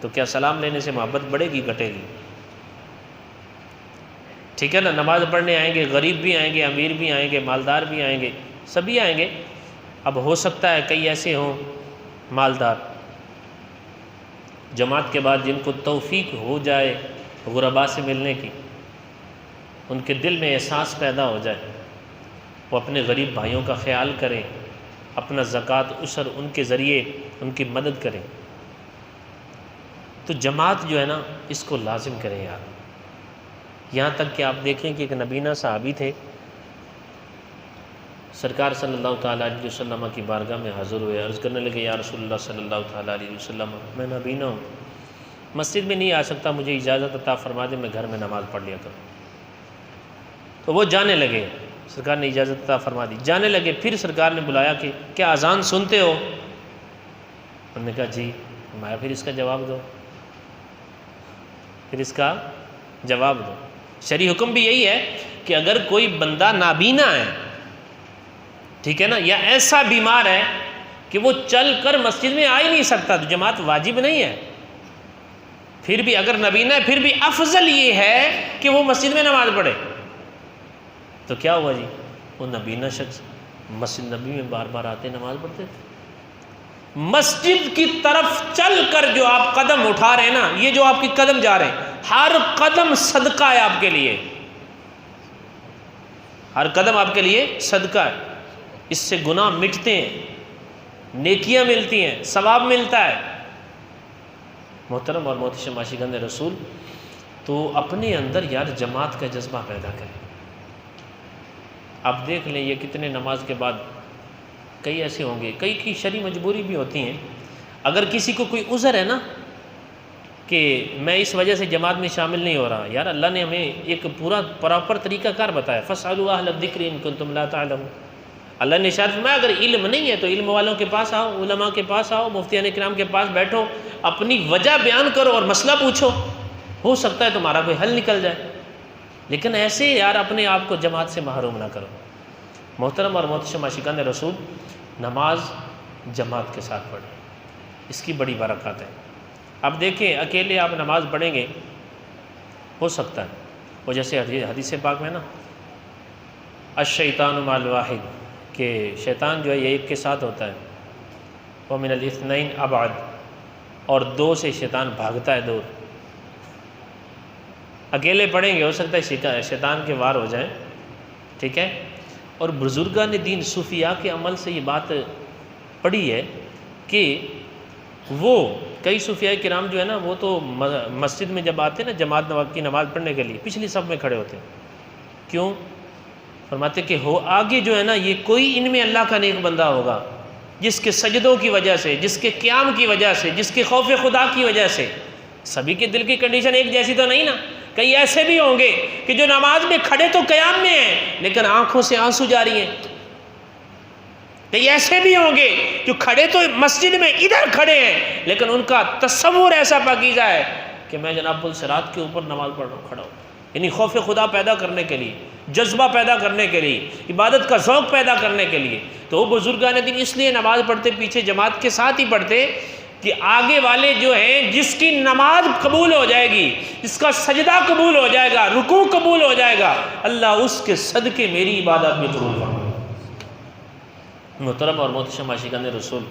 تو کیا سلام لینے سے محبت بڑھے گی گھٹے گی؟ ٹھیک ہے نا، نماز پڑھنے آئیں گے، غریب بھی آئیں گے، امیر بھی آئیں گے، مالدار بھی آئیں گے، سبھی آئیں گے۔ اب ہو سکتا ہے کئی ایسے ہوں مالدار، جماعت کے بعد جن کو توفیق ہو جائے غرباء سے ملنے کی، ان کے دل میں احساس پیدا ہو جائے، وہ اپنے غریب بھائیوں کا خیال کریں، اپنا زکوٰۃ عشر ان کے ذریعے ان کی مدد کریں، تو جماعت جو ہے نا اس کو لازم کریں یار۔ یہاں تک کہ آپ دیکھیں کہ ایک نبینہ صحابی تھے، سرکار صلی اللہ تعالیٰ علیہ وسلم کی بارگاہ میں حاضر ہوئے، عرض کرنے لگے یا رسول اللہ صلی اللہ تعالیٰ علیہ وسلم، میں نبینہ ہوں، مسجد میں نہیں آ سکتا، مجھے اجازت عطا فرما دے، میں گھر میں نماز پڑھ لیا کروں۔ تو وہ جانے لگے، سرکار نے اجازت عطا فرما دی، جانے لگے۔ پھر سرکار نے بلایا کہ کیا اذان سنتے ہو؟ انہوں نے کہا جی۔ فرمایا پھر اس کا جواب دو، پھر اس کا جواب دو۔ شرعی حکم بھی یہی ہے کہ اگر کوئی بندہ نابینا ہے، ٹھیک ہے نا، یا ایسا بیمار ہے کہ وہ چل کر مسجد میں آ ہی نہیں سکتا، تو جماعت واجب نہیں ہے۔ پھر بھی اگر نابینا ہے، پھر بھی افضل یہ ہے کہ وہ مسجد میں نماز پڑھے۔ تو کیا ہوا جی، وہ نابینا شخص مسجد نبی میں بار بار آتے نماز پڑھتے تھے۔ مسجد کی طرف چل کر جو آپ قدم اٹھا رہے ہیں نا، یہ جو آپ کی قدم جا رہے ہیں، ہر قدم صدقہ ہے آپ کے لیے، ہر قدم آپ کے لیے صدقہ ہے۔ اس سے گناہ مٹتے ہیں، نیکیاں ملتی ہیں، ثواب ملتا ہے۔ محترم اور محتشم عاشقان رسول، تو اپنے اندر یار جماعت کا جذبہ پیدا کریں۔ آپ دیکھ لیں یہ کتنے نماز کے بعد کئی ایسے ہوں گے، کئی کی شرعی مجبوری بھی ہوتی ہیں، اگر کسی کو کوئی عذر ہے نا کہ میں اس وجہ سے جماعت میں شامل نہیں ہو رہا، یار اللہ نے ہمیں ایک پورا پراپر طریقہ کار بتایا، فاسألوا اہل الذکر ان کنتم لا تعلمون۔ اللہ نے ارشاد فرمایا اگر علم نہیں ہے تو علم والوں کے پاس آؤ، علماء کے پاس آؤ، مفتیان کرام کے پاس بیٹھو، اپنی وجہ بیان کرو اور مسئلہ پوچھو، ہو سکتا ہے تمہارا کوئی حل نکل جائے، لیکن ایسے یار اپنے آپ کو جماعت سے محروم نہ کرو۔ محترم اور محتشم عاشقان رسول، نماز جماعت کے ساتھ پڑھیں، اس کی بڑی برکات ہے۔ اب دیکھیں اکیلے آپ نماز پڑھیں گے، ہو سکتا ہے وہ جیسے حدیث پاک میں نا الشیطان مع الواحد، کہ شیطان جو ہے یہ ایک کے ساتھ ہوتا ہے، ومن الاثنین ابعد، اور دو سے شیطان بھاگتا ہے دور۔ اکیلے پڑھیں گے ہو سکتا ہے شیطان کے وار ہو جائیں، ٹھیک ہے۔ اور بزرگان دین صوفیاء کے عمل سے یہ بات پڑھی ہے کہ وہ کئی صوفیاء کرام جو ہے نا وہ تو مسجد میں جب آتے ہیں نا جماعت کی نماز پڑھنے کے لیے پچھلی صف میں کھڑے ہوتے ہیں۔ کیوں؟ فرماتے کہ ہو آگے جو ہے نا یہ کوئی ان میں اللہ کا نیک بندہ ہوگا جس کے سجدوں کی وجہ سے، جس کے قیام کی وجہ سے، جس کے خوف خدا کی وجہ سے۔ سبھی کے دل کی کنڈیشن ایک جیسی تو نہیں نا، کئی ایسے بھی ہوں گے کہ جو نماز میں کھڑے تو قیام میں ہیں لیکن آنکھوں سے آنسو جاری ہیں، کئی ایسے بھی ہوں گے جو کھڑے تو مسجد میں ادھر کھڑے ہیں لیکن ان کا تصور ایسا پاکیزہ ہے کہ میں جناب الصراط کے اوپر نماز پڑھ رہا ہوں، کھڑا ہوں، یعنی خوف خدا پیدا کرنے کے لیے، جذبہ پیدا کرنے کے لیے، عبادت کا ذوق پیدا کرنے کے لیے۔ تو وہ بزرگان دین اس لیے نماز پڑھتے، پیچھے جماعت کے ساتھ ہی پڑھتے کہ آگے والے جو ہیں جس کی نماز قبول ہو جائے گی، جس کا سجدہ قبول ہو جائے گا، رکوع قبول ہو جائے گا، اللہ اس کے صدقے میری عبادت بھی قبول فرمائے۔ محترم اور محتشم عاشقان رسول،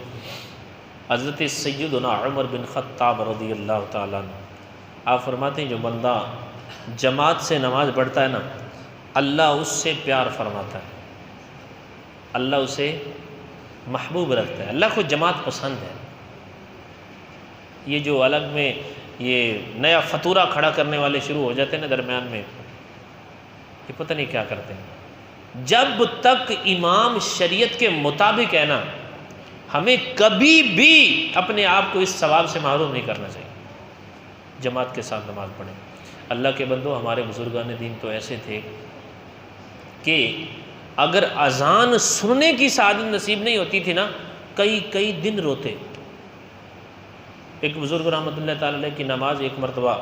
حضرت سیدنا عمر بن خطاب رضی اللہ تعالیٰ عنہ آپ فرماتے ہیں جو بندہ جماعت سے نماز پڑھتا ہے نا، اللہ اس سے پیار فرماتا ہے، اللہ اسے محبوب رکھتا ہے، اللہ کو جماعت پسند ہے۔ یہ جو الگ میں یہ نیا فتورہ کھڑا کرنے والے شروع ہو جاتے ہیں نا درمیان میں، یہ پتہ نہیں کیا کرتے ہیں۔ جب تک امام شریعت کے مطابق ہے نا، ہمیں کبھی بھی اپنے آپ کو اس ثواب سے محروم نہیں کرنا چاہیے، جماعت کے ساتھ نماز پڑھیں۔ اللہ کے بندو، ہمارے بزرگان دین تو ایسے تھے کہ اگر اذان سننے کی سعادت نصیب نہیں ہوتی تھی نا، کئی دن روتے۔ ایک بزرگ رحمۃ اللہ تعالی علیہ کی نماز ایک مرتبہ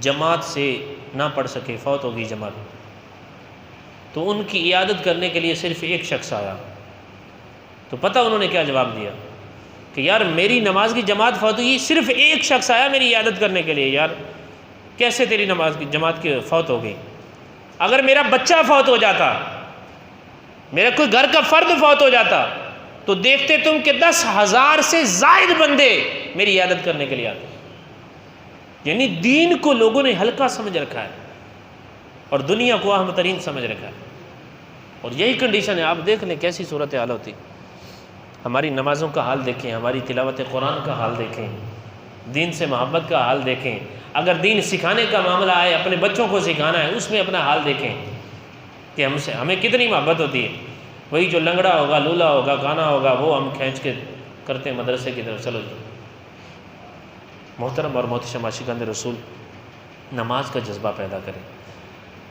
جماعت سے نہ پڑھ سکے، فوت ہو گئی جماعت، تو ان کی عیادت کرنے کے لیے صرف ایک شخص آیا۔ تو پتہ انہوں نے کیا جواب دیا کہ یار میری نماز کی جماعت فوت ہوئی، صرف ایک شخص آیا میری عیادت کرنے کے لیے، یار کیسے تیری نماز کی جماعت کی فوت ہو گئی؟ اگر میرا بچہ فوت ہو جاتا، میرا کوئی گھر کا فرد فوت ہو جاتا، تو دیکھتے تم کہ 10,000 سے زائد بندے میری عیادت کرنے کے لیے آتے۔ یعنی دین کو لوگوں نے ہلکا سمجھ رکھا ہے اور دنیا کو اہم ترین سمجھ رکھا ہے، اور یہی کنڈیشن ہے۔ آپ دیکھ لیں کیسی صورتحال ہوتی، ہماری نمازوں کا حال دیکھیں، ہماری تلاوت قرآن کا حال دیکھیں، دین سے محبت کا حال دیکھیں۔ اگر دین سکھانے کا معاملہ آئے، اپنے بچوں کو سکھانا ہے، اس میں اپنا حال دیکھیں کہ ہمیں کتنی محبت ہوتی ہے۔ وہی جو لنگڑا ہوگا، لولا ہوگا، گانا ہوگا، وہ ہم کھینچ کے کرتے ہیں مدرسے کی طرف، چلو جی۔ محترم اور محتشم عاشقان رسول، نماز کا جذبہ پیدا کریں۔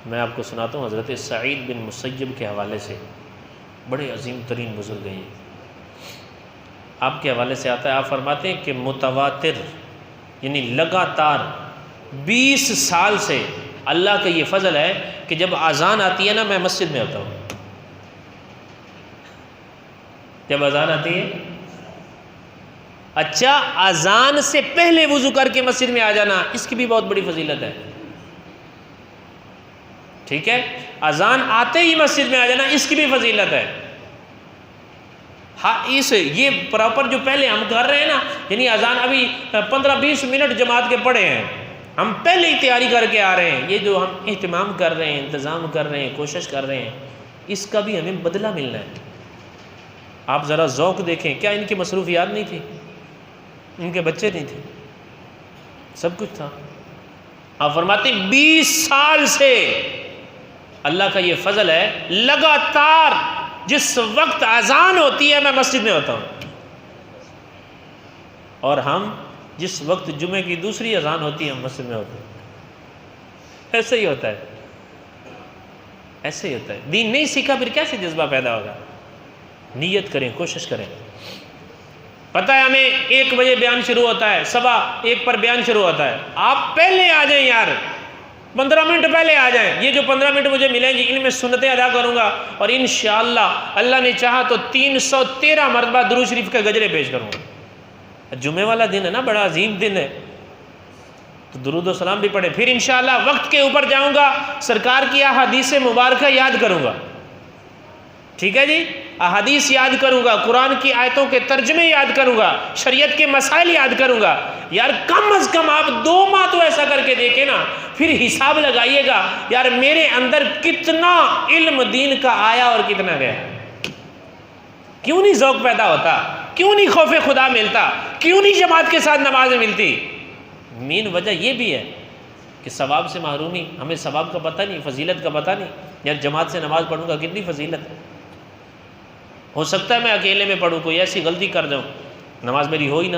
میں آپ کو سناتا ہوں حضرت سعید بن مسیب کے حوالے سے، بڑے عظیم ترین بزرگ ہیں۔ آپ کے حوالے سے آتا ہے، آپ فرماتے ہیں کہ متواتر یعنی لگاتار 20 سال سے اللہ کا یہ فضل ہے کہ جب اذان آتی ہے نا، میں مسجد میں ہوتا ہوں۔ جب اذان آتی ہے، اچھا اذان سے پہلے وضو کر کے مسجد میں آ جانا، اس کی بھی بہت بڑی فضیلت ہے، ٹھیک ہے؟ اذان آتے ہی مسجد میں آ جانا، اس کی بھی فضیلت ہے۔ ہاں، یہ پراپر جو پہلے ہم کر رہے ہیں نا، یعنی اذان ابھی 15-20 منٹ جماعت کے پڑھے ہیں، ہم پہلے ہی تیاری کر کے آ رہے ہیں، یہ جو ہم اہتمام کر رہے ہیں، انتظام کر رہے ہیں، کوشش کر رہے ہیں، اس کا بھی ہمیں بدلہ ملنا ہے۔ آپ ذرا ذوق دیکھیں، کیا ان کی مصروفیات نہیں تھی؟ ان کے بچے نہیں تھے؟ سب کچھ تھا۔ آپ فرماتے ہیں 20 سال سے اللہ کا یہ فضل ہے، لگاتار جس وقت اذان ہوتی ہے میں مسجد میں ہوتا ہوں، اور ہم جس وقت جمعے کی دوسری اذان ہوتی ہے ہم مسجد میں ہوتے ہیں۔ ایسے ہی ہوتا ہے، ایسے ہی ہوتا ہے۔ دین نہیں سیکھا پھر کیسے جذبہ پیدا ہوگا؟ نیت کریں، کوشش کریں۔ پتہ ہے ہمیں 1 بجے بیان شروع ہوتا ہے، 1:15 پر بیان شروع ہوتا ہے، آپ پہلے آ جائیں یار، 15 منٹ پہلے آ جائیں۔ یہ جو 15 منٹ مجھے ملیں گی، ان میں سنتیں ادا کروں گا، اور انشاءاللہ اللہ نے چاہا تو 313 مرتبہ درود شریف کے گجرے پیش کروں گا۔ جمعے والا دن ہے نا، بڑا عظیم دن ہے، تو درود و سلام بھی پڑھیں۔ پھر انشاءاللہ وقت کے اوپر جاؤں گا، سرکار کی احادیث مبارکہ یاد کروں گا، ٹھیک ہے جی؟ احادیث یاد کروں گا، قرآن کی آیتوں کے ترجمے یاد کروں گا، شریعت کے مسائل یاد کروں گا۔ یار کم از کم آپ 2 ماہ تو ایسا کر کے دیکھیں نا، پھر حساب لگائیے گا یار میرے اندر کتنا علم دین کا آیا اور کتنا گیا۔ کیوں نہیں ذوق پیدا ہوتا؟ کیوں نہیں خوف خدا ملتا؟ کیوں نہیں جماعت کے ساتھ نمازیں ملتی؟ مین وجہ یہ بھی ہے کہ ثواب سے محرومی، ہمیں ثواب کا پتہ نہیں، فضیلت کا پتہ نہیں۔ یار جماعت سے نماز پڑھوں گا کتنی فضیلت ہے، ہو سکتا ہے میں اکیلے میں پڑھوں، کوئی ایسی غلطی کر جاؤں، نماز میری ہو ہی نہ۔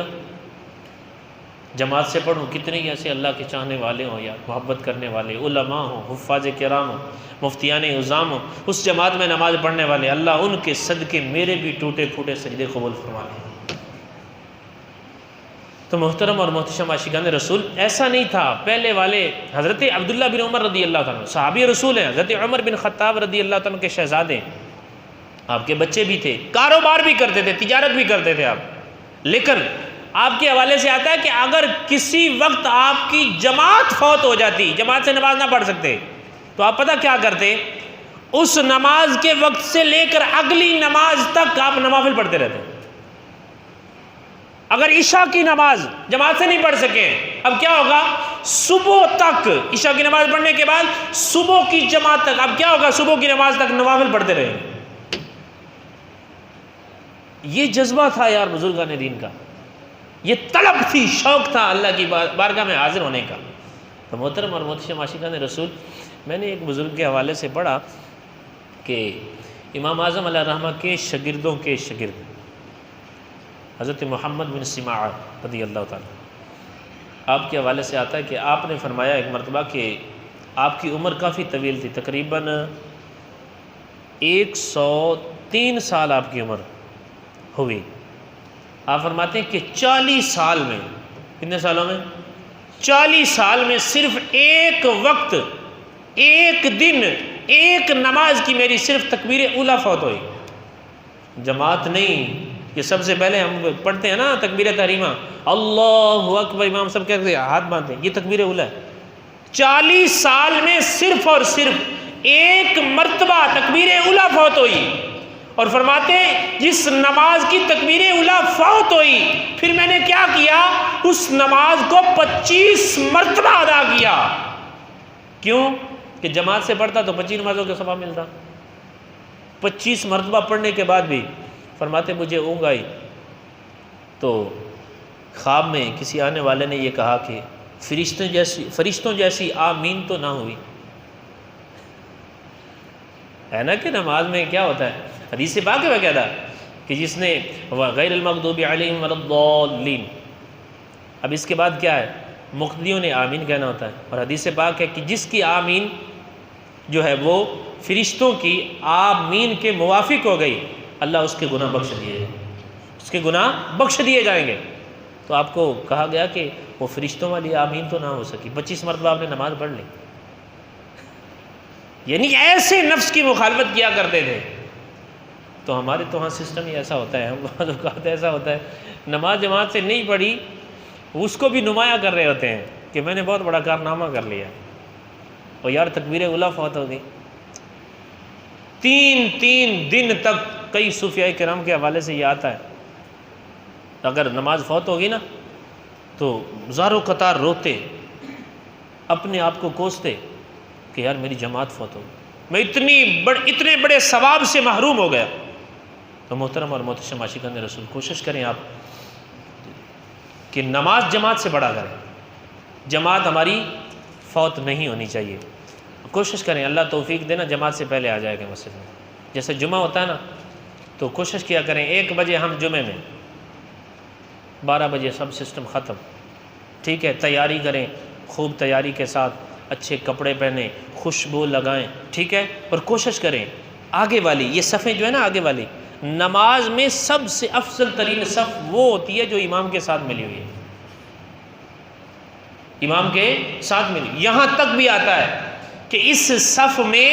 جماعت سے پڑھوں، کتنے ہی ایسے اللہ کے چاہنے والے ہوں یا محبت کرنے والے علماء ہوں، حفاظ کرام ہوں، مفتیان اعظام ہوں، اس جماعت میں نماز پڑھنے والے، اللہ ان کے صدقے میرے بھی ٹوٹے پھوٹے سجدے قبول فرما لیں۔ تو محترم اور محتشم عاشقان رسول، ایسا نہیں تھا. پہلے والے حضرت عبداللہ بن عمر رضی اللہ تعالیٰ صحابی رسول ہیں، حضرت عمر بن خطاب رضی اللہ تعالیٰ کے شہزادے، آپ کے بچے بھی تھے، کاروبار بھی کرتے تھے، تجارت بھی کرتے تھے آپ. لیکن آپ کے حوالے سے آتا ہے کہ اگر کسی وقت آپ کی جماعت فوت ہو جاتی، جماعت سے نماز نہ پڑھ سکتے، تو آپ پتہ کیا کرتے؟ اس نماز کے وقت سے لے کر اگلی نماز تک آپ نوافل پڑھتے رہتے. اگر عشاء کی نماز جماعت سے نہیں پڑھ سکے، اب کیا ہوگا؟ صبح تک، عشاء کی نماز پڑھنے کے بعد صبح کی جماعت تک، اب کیا ہوگا؟ صبح کی نماز تک نوافل پڑھتے رہے. یہ جذبہ تھا یار بزرگان دین کا، یہ طلب تھی، شوق تھا اللہ کی بارگاہ میں حاضر ہونے کا. تو محترم اور محتشم عاشقان رسول، میں نے ایک بزرگ کے حوالے سے پڑھا کہ امام اعظم علیہ الرحمہ کے شاگردوں کے شاگرد حضرت محمد بن سماع رضی اللہ تعالیٰ، آپ کے حوالے سے آتا ہے کہ آپ نے فرمایا ایک مرتبہ کہ آپ کی عمر کافی طویل تھی، تقریباً 103 سال آپ کی عمر ہوئی. آپ فرماتے ہیں کہ 40 سال میں، کتنے سالوں میں؟ 40 سال میں صرف ایک وقت، ایک دن، ایک نماز کی میری صرف تکبیر اولیٰ فوت ہوئی. جماعت نہیں، یہ سب سے پہلے ہم پڑھتے ہیں نا تکبیر تحریمہ، اللہ اکبر، امام سب کہتے ہیں ہاتھ باندھتے ہیں، یہ تکبیر اولیٰ ہے. 40 سال میں صرف اور صرف ایک مرتبہ تکبیر اولیٰ فوت ہوئی. اور فرماتے ہیں جس نماز کی تکبیر اولیٰ فوت ہوئی، پھر میں نے کیا کیا؟ اس نماز کو 25 مرتبہ ادا کیا. کیوں؟ کہ جماعت سے پڑھتا تو 25 نمازوں کا ثواب ملتا. 25 مرتبہ پڑھنے کے بعد بھی فرماتے مجھے اونگ آئی تو خواب میں کسی آنے والے نے یہ کہا کہ فرشتوں جیسی آمین تو نہ ہوئی. ہے نا کہ نماز میں کیا ہوتا ہے؟ حدیث پاک ہے کہتا کہ جس نے غیر المغضوب علیہم ولا الضالین، اب اس کے بعد کیا ہے؟ مقتدیوں نے آمین کہنا ہوتا ہے. اور حدیث پاک ہے کہ جس کی آمین جو ہے وہ فرشتوں کی آمین کے موافق ہو گئی، اللہ اس کے گناہ بخش دیے جائیں گے، اس کے گناہ بخش دیے جائیں گے. تو آپ کو کہا گیا کہ وہ فرشتوں والی آمین تو نہ ہو سکی، 25 مرتبہ آپ نے نماز پڑھ لی. یعنی ایسے نفس کی مخالفت کیا کرتے تھے. تو ہمارے تو ہاں سسٹم ہی ایسا ہوتا ہے، ہم بعض اوقات ایسا ہوتا ہے نماز جماعت سے نہیں پڑھی، اس کو بھی نمایاں کر رہے ہوتے ہیں کہ میں نے بہت بڑا کارنامہ کر لیا. اور یار تکبیر اولیٰ فوت ہو گئی. 3 دن تک کئی صوفیاء کرام کے حوالے سے یہ آتا ہے، اگر نماز فوت ہوگی نا تو زاروں قطار روتے، اپنے آپ کو کوستے کہ یار میری جماعت فوت ہو گئی، میں اتنے بڑے ثواب سے محروم ہو گیا. تو محترم اور محتشم عاشقان رسول، کوشش کریں آپ کہ نماز جماعت سے بڑا کریں. جماعت ہماری فوت نہیں ہونی چاہیے. کوشش کریں، اللہ توفیق دینا، جماعت سے پہلے آ جائے گا مسجد میں. جیسے جمعہ ہوتا ہے نا تو کوشش کیا کریں 1 بجے ہم جمعے میں، 12 بجے سب سسٹم ختم. ٹھیک ہے، تیاری کریں، خوب تیاری کے ساتھ اچھے کپڑے پہنیں، خوشبو لگائیں. ٹھیک ہے، اور کوشش کریں آگے والی یہ صفیں جو ہے نا، آگے والی نماز میں سب سے افضل ترین صف وہ ہوتی ہے جو امام کے ساتھ ملی ہوئی ہے، امام کے ساتھ ملی. یہاں تک بھی آتا ہے کہ اس صف میں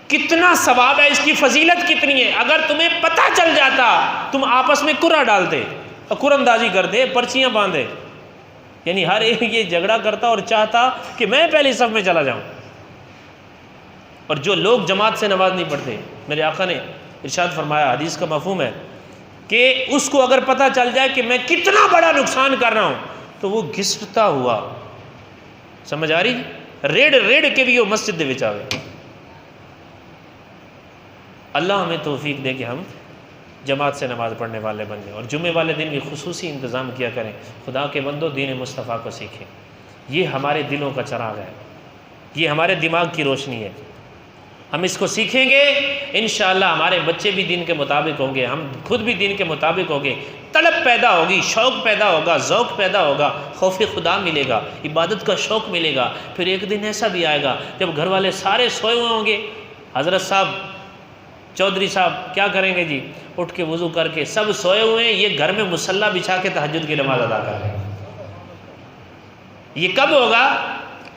کتنا ثواب ہے، اس کی فضیلت کتنی ہے. اگر تمہیں پتہ چل جاتا تم آپس میں کرا ڈالتے اور قرآن اندازی کرتے، پرچیاں باندھے. یعنی ہر ایک یہ جھگڑا کرتا اور چاہتا کہ میں پہلی صف میں چلا جاؤں. اور جو لوگ جماعت سے نماز نہیں پڑھتے، میرے آقا نے ارشاد فرمایا، حدیث کا مفہوم ہے کہ اس کو اگر پتہ چل جائے کہ میں کتنا بڑا نقصان کر رہا ہوں تو وہ گھسٹتا ہوا، سمجھ آ رہی، ریڑھ کے بھی وہ مسجد دے وچ آوے. اللہ ہمیں توفیق دے کہ ہم جماعت سے نماز پڑھنے والے بن جائیں، اور جمعے والے دن بھی خصوصی انتظام کیا کریں. خدا کے بندو، دین مصطفیٰ کو سیکھیں. یہ ہمارے دلوں کا چراغ ہے، یہ ہمارے دماغ کی روشنی ہے. ہم اس کو سیکھیں گے انشاءاللہ ہمارے بچے بھی دین کے مطابق ہوں گے، ہم خود بھی دین کے مطابق ہوں گے. طلب پیدا ہوگی، شوق پیدا ہوگا، ذوق پیدا ہوگا، خوف خدا ملے گا، عبادت کا شوق ملے گا. پھر ایک دن ایسا بھی آئے گا جب گھر والے سارے سوئے ہوئے ہوں گے، حضرت صاحب، چودھری صاحب کیا کریں گے جی؟ اٹھ کے وضو کر کے سب سوئے ہوئے ہیں، یہ گھر میں مصلی بچھا کے تہجد کی نماز ادا کر رہے ہیں. یہ کب ہوگا؟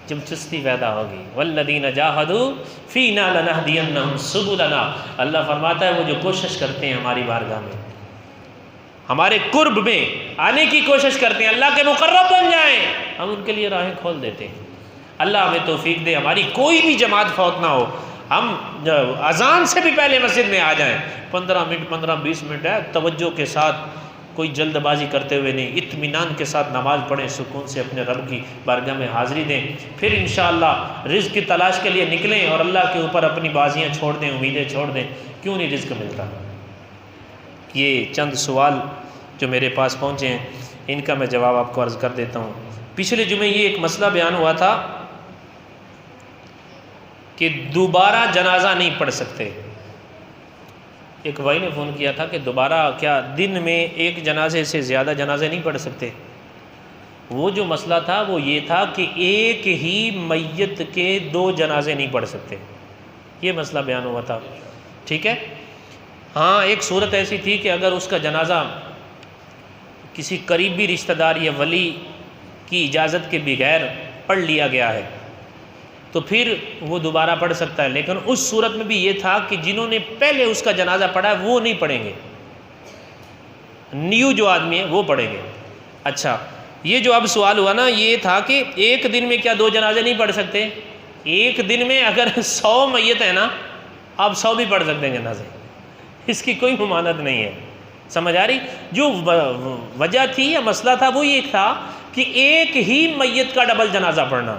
جب چستی پیدا ہوگی. والذین جاہدوا فینا لنہدینہم سبلنا. اللہ فرماتا ہے وہ جو کوشش کرتے ہیں ہماری بارگاہ میں، ہمارے قرب میں آنے کی کوشش کرتے ہیں، اللہ کے مقرب بن جائیں، ہم ان کے لیے راہیں کھول دیتے ہیں. اللہ ہمیں توفیق دے ہماری کوئی بھی جماعت فوت نہ ہو، ہم اذان سے بھی پہلے مسجد میں آ جائیں. 15 منٹ 15-20 منٹ ہے، توجہ کے ساتھ، کوئی جلد بازی کرتے ہوئے نہیں، اطمینان کے ساتھ نماز پڑھیں، سکون سے اپنے رب کی بارگاہ میں حاضری دیں. پھر انشاءاللہ رزق کی تلاش کے لیے نکلیں اور اللہ کے اوپر اپنی بازیاں چھوڑ دیں، امیدیں چھوڑ دیں. کیوں نہیں رزق ملتا؟ یہ چند سوال جو میرے پاس پہنچے ہیں ان کا میں جواب آپ کو عرض کر دیتا ہوں. پچھلے جمعے یہ ایک مسئلہ بیان ہوا تھا کہ دوبارہ جنازہ نہیں پڑھ سکتے. ایک بھائی نے فون کیا تھا کہ دوبارہ کیا دن میں ایک جنازے سے زیادہ جنازے نہیں پڑھ سکتے؟ وہ جو مسئلہ تھا وہ یہ تھا کہ ایک ہی میت کے 2 جنازے نہیں پڑھ سکتے، یہ مسئلہ بیان ہوا تھا. ٹھیک ہے. ہاں ایک صورت ایسی تھی کہ اگر اس کا جنازہ کسی قریبی رشتہ دار یا ولی کی اجازت کے بغیر پڑھ لیا گیا ہے تو پھر وہ دوبارہ پڑھ سکتا ہے. لیکن اس صورت میں بھی یہ تھا کہ جنہوں نے پہلے اس کا جنازہ پڑھا ہے وہ نہیں پڑھیں گے، نیو جو آدمی ہے وہ پڑھیں گے. اچھا یہ جو اب سوال ہوا نا یہ تھا کہ ایک دن میں کیا 2 جنازے نہیں پڑھ سکتے؟ ایک دن میں اگر 100 میت ہے نا آپ 100 بھی پڑھ سکتے ہیں جنازے، اس کی کوئی ممانعت نہیں ہے. سمجھ آ رہی؟ جو وجہ تھی یا مسئلہ تھا وہ یہ تھا کہ ایک ہی میت کا ڈبل جنازہ پڑھنا،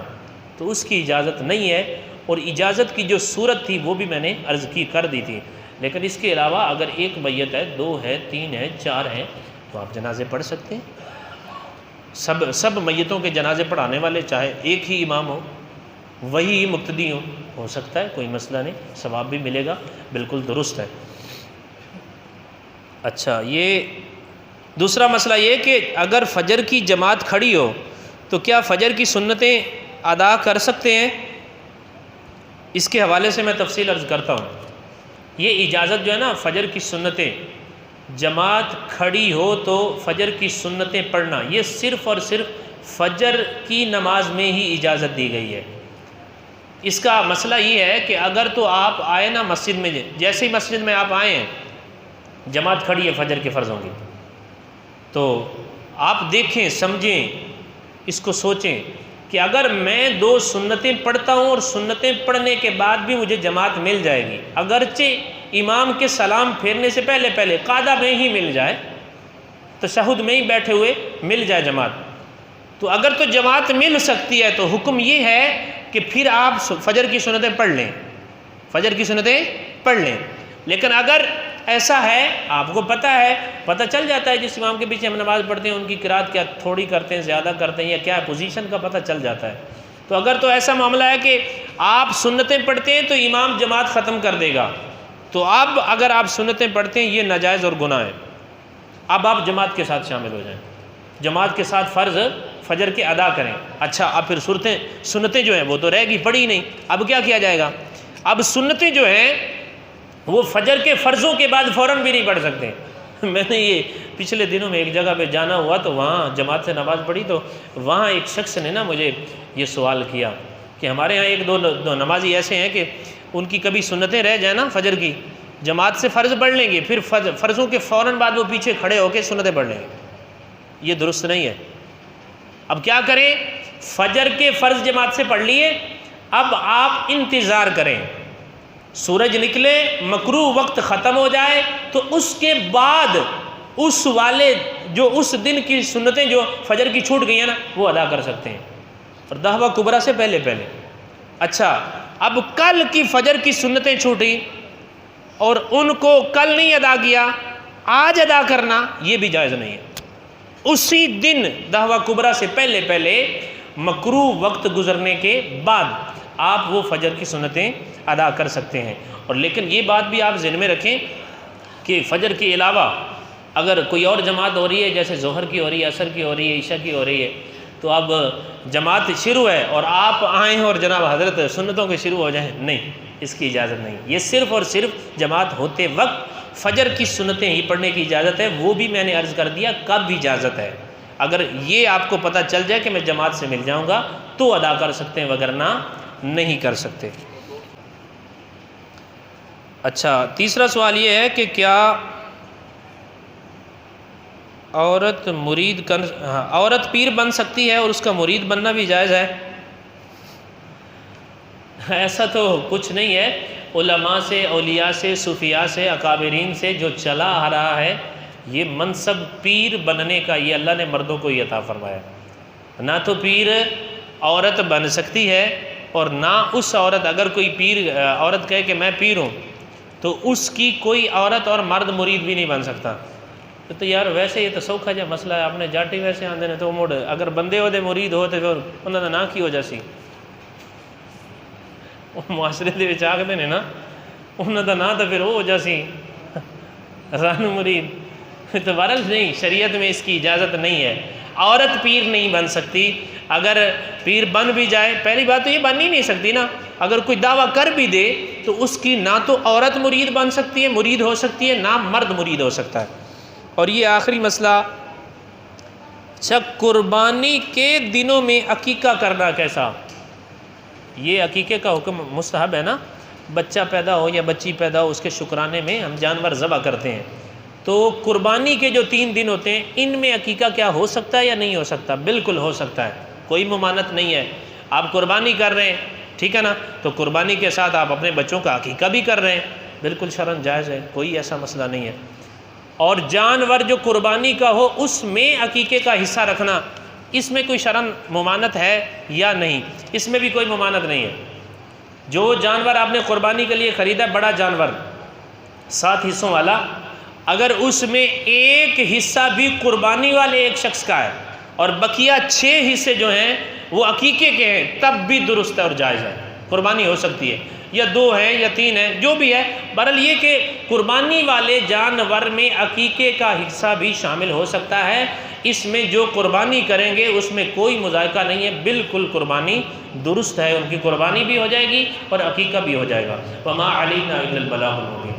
تو اس کی اجازت نہیں ہے. اور اجازت کی جو صورت تھی وہ بھی میں نے عرض کر دی تھی. لیکن اس کے علاوہ اگر ایک میت ہے، 2 ہے، 3 ہے، 4 ہیں تو آپ جنازے پڑھ سکتے ہیں. سب میتوں کے جنازے پڑھانے والے چاہے ایک ہی امام ہو، وہی مقتدی ہو سکتا ہے، کوئی مسئلہ نہیں، ثواب بھی ملے گا، بالکل درست ہے. اچھا یہ دوسرا مسئلہ یہ کہ اگر فجر کی جماعت کھڑی ہو تو کیا فجر کی سنتیں ادا کر سکتے ہیں؟ اس کے حوالے سے میں تفصیل عرض کرتا ہوں. یہ اجازت جو ہے نا فجر کی سنتیں جماعت کھڑی ہو تو فجر کی سنتیں پڑھنا، یہ صرف اور صرف فجر کی نماز میں ہی اجازت دی گئی ہے. اس کا مسئلہ یہ ہے کہ اگر تو آپ آئے نا مسجد میں، جیسے ہی مسجد میں آپ آئے ہیں جماعت کھڑی ہے فجر کے فرضوں کی، تو آپ دیکھیں، سمجھیں، اس کو سوچیں کہ اگر میں 2 سنتیں پڑھتا ہوں اور سنتیں پڑھنے کے بعد بھی مجھے جماعت مل جائے گی، اگرچہ امام کے سلام پھیرنے سے پہلے قاعدہ میں ہی مل جائے، تشہد میں ہی بیٹھے ہوئے مل جائے جماعت، تو اگر تو جماعت مل سکتی ہے تو حکم یہ ہے کہ پھر آپ فجر کی سنتیں پڑھ لیں، فجر کی سنتیں پڑھ لیں. لیکن اگر ایسا ہے، آپ کو پتہ چل جاتا ہے جس امام کے پیچھے ہم نماز پڑھتے ہیں ان کی قرات کیا تھوڑی کرتے ہیں، زیادہ کرتے ہیں، یا کیا پوزیشن کا پتہ چل جاتا ہے، تو اگر تو ایسا معاملہ ہے کہ آپ سنتیں پڑھتے ہیں تو امام جماعت ختم کر دے گا، تو اب اگر آپ سنتیں پڑھتے ہیں یہ ناجائز اور گناہ ہے. اب آپ جماعت کے ساتھ شامل ہو جائیں، جماعت کے ساتھ فرض فجر کے ادا کریں. اچھا اب پھر سنتیں جو ہیں وہ تو رہ گی، پڑھی نہیں، اب کیا کیا جائے گا؟ اب سنتیں جو ہیں وہ فجر کے فرضوں کے بعد فوراً بھی نہیں پڑھ سکتے. میں نے یہ پچھلے دنوں میں ایک جگہ پہ جانا ہوا تو وہاں جماعت سے نماز پڑھی، تو وہاں ایک شخص نے نا مجھے یہ سوال کیا کہ ہمارے ہاں 1-2 نمازی ایسے ہیں کہ ان کی کبھی سنتیں رہ جائیں نا فجر کی، جماعت سے فرض پڑھ لیں گے، پھر فرضوں کے فوراً بعد وہ پیچھے کھڑے ہو کے سنتیں پڑھ لیں گے. یہ درست نہیں ہے. اب کیا کریں؟ فجر کے فرض جماعت سے پڑھ لیے، اب آپ انتظار کریں، سورج نکلے، مکروہ وقت ختم ہو جائے تو اس کے بعد اس والے جو اس دن کی سنتیں جو فجر کی چھوٹ گئی ہیں نا وہ ادا کر سکتے ہیں، اور دعویٰ کبریٰ سے پہلے. اچھا اب کل کی فجر کی سنتیں چھوٹی اور ان کو کل نہیں ادا کیا، آج ادا کرنا یہ بھی جائز نہیں ہے. اسی دن دعویٰ کبریٰ سے پہلے مکروہ وقت گزرنے کے بعد آپ وہ فجر کی سنتیں ادا کر سکتے ہیں. اور لیکن یہ بات بھی آپ ذہن میں رکھیں کہ فجر کے علاوہ اگر کوئی اور جماعت ہو رہی ہے، جیسے ظہر کی ہو رہی ہے، عصر کی ہو رہی ہے، عشاء کی ہو رہی ہے، تو اب جماعت شروع ہے اور آپ آئیں اور جناب حضرت سنتوں کے شروع ہو جائیں، نہیں، اس کی اجازت نہیں. یہ صرف اور صرف جماعت ہوتے وقت فجر کی سنتیں ہی پڑھنے کی اجازت ہے. وہ بھی میں نے عرض کر دیا کب اجازت ہے. اگر یہ آپ کو پتہ چل جائے کہ میں جماعت سے مل جاؤں گا تو ادا کر سکتے ہیں، وگرنہ نہیں کر سکتے۔ اچھا، تیسرا سوال یہ ہے کہ کیا عورت پیر بن سکتی ہے اور اس کا مرید بننا بھی جائز ہے؟ ایسا تو کچھ نہیں ہے، علماء سے، اولیاء سے، صوفیاء سے، اکابرین سے جو چلا آ رہا ہے، یہ منصب پیر بننے کا یہ اللہ نے مردوں کو ہی عطا فرمایا۔ نہ تو پیر عورت بن سکتی ہے، اور نہ اس عورت، اگر کوئی پیر عورت کہے کہ میں پیر ہوں تو اس کی کوئی عورت اور مرد مرید بھی نہیں بن سکتا۔ تو یار ویسے یہ تو سوکھا جا مسئلہ ہے، آپ نے جاٹی ویسے آندے نے تو مڑ اگر بندے ہو دے مرید ہو تو پھر انہوں نے نہ کی ہو جاسی، معاشرے دے وچ آکھدے نے نا انہوں دا نا تو پھر وہ ہو جاسی ران مرید۔ تو بہرحال نہیں، شریعت میں اس کی اجازت نہیں ہے، عورت پیر نہیں بن سکتی۔ اگر پیر بن بھی جائے، پہلی بات تو یہ بن ہی نہیں سکتی نا، اگر کوئی دعویٰ کر بھی دے تو اس کی نہ تو عورت مرید بن سکتی ہے، مرید ہو سکتی ہے، نہ مرد مرید ہو سکتا ہے۔ اور یہ آخری مسئلہ، اچھا قربانی کے دنوں میں عقیقہ کرنا کیسا؟ یہ عقیقے کا حکم مستحب ہے نا، بچہ پیدا ہو یا بچی پیدا ہو اس کے شکرانے میں ہم جانور ذبح کرتے ہیں۔ تو قربانی کے جو 3 دن ہوتے ہیں ان میں عقیقہ کیا ہو سکتا ہے یا نہیں ہو سکتا؟ بالکل ہو سکتا ہے، کوئی ممانعت نہیں ہے۔ آپ قربانی کر رہے ہیں، ٹھیک ہے نا، تو قربانی کے ساتھ آپ اپنے بچوں کا عقیقہ بھی کر رہے ہیں، بالکل شرعاً جائز ہے، کوئی ایسا مسئلہ نہیں ہے۔ اور جانور جو قربانی کا ہو اس میں عقیقے کا حصہ رکھنا، اس میں کوئی شرعاً ممانعت ہے یا نہیں؟ اس میں بھی کوئی ممانعت نہیں ہے۔ جو جانور آپ نے قربانی کے لیے خریدا، بڑا جانور 7 حصوں والا، اگر اس میں ایک حصہ بھی قربانی والے ایک شخص کا ہے اور بقیہ 6 حصے جو ہیں وہ عقیقے کے ہیں، تب بھی درست ہے اور جائز ہے، قربانی ہو سکتی ہے، یا 2 ہیں یا 3 ہیں، جو بھی ہے۔ بہرحال یہ کہ قربانی والے جانور میں عقیقے کا حصہ بھی شامل ہو سکتا ہے، اس میں جو قربانی کریں گے اس میں کوئی مذائقہ نہیں ہے، بالکل قربانی درست ہے، ان کی قربانی بھی ہو جائے گی اور عقیقہ بھی ہو جائے گا۔ وَمَا عَلَيْنَا إِلَّا الْبَلَاغُ الْمُبِينُ۔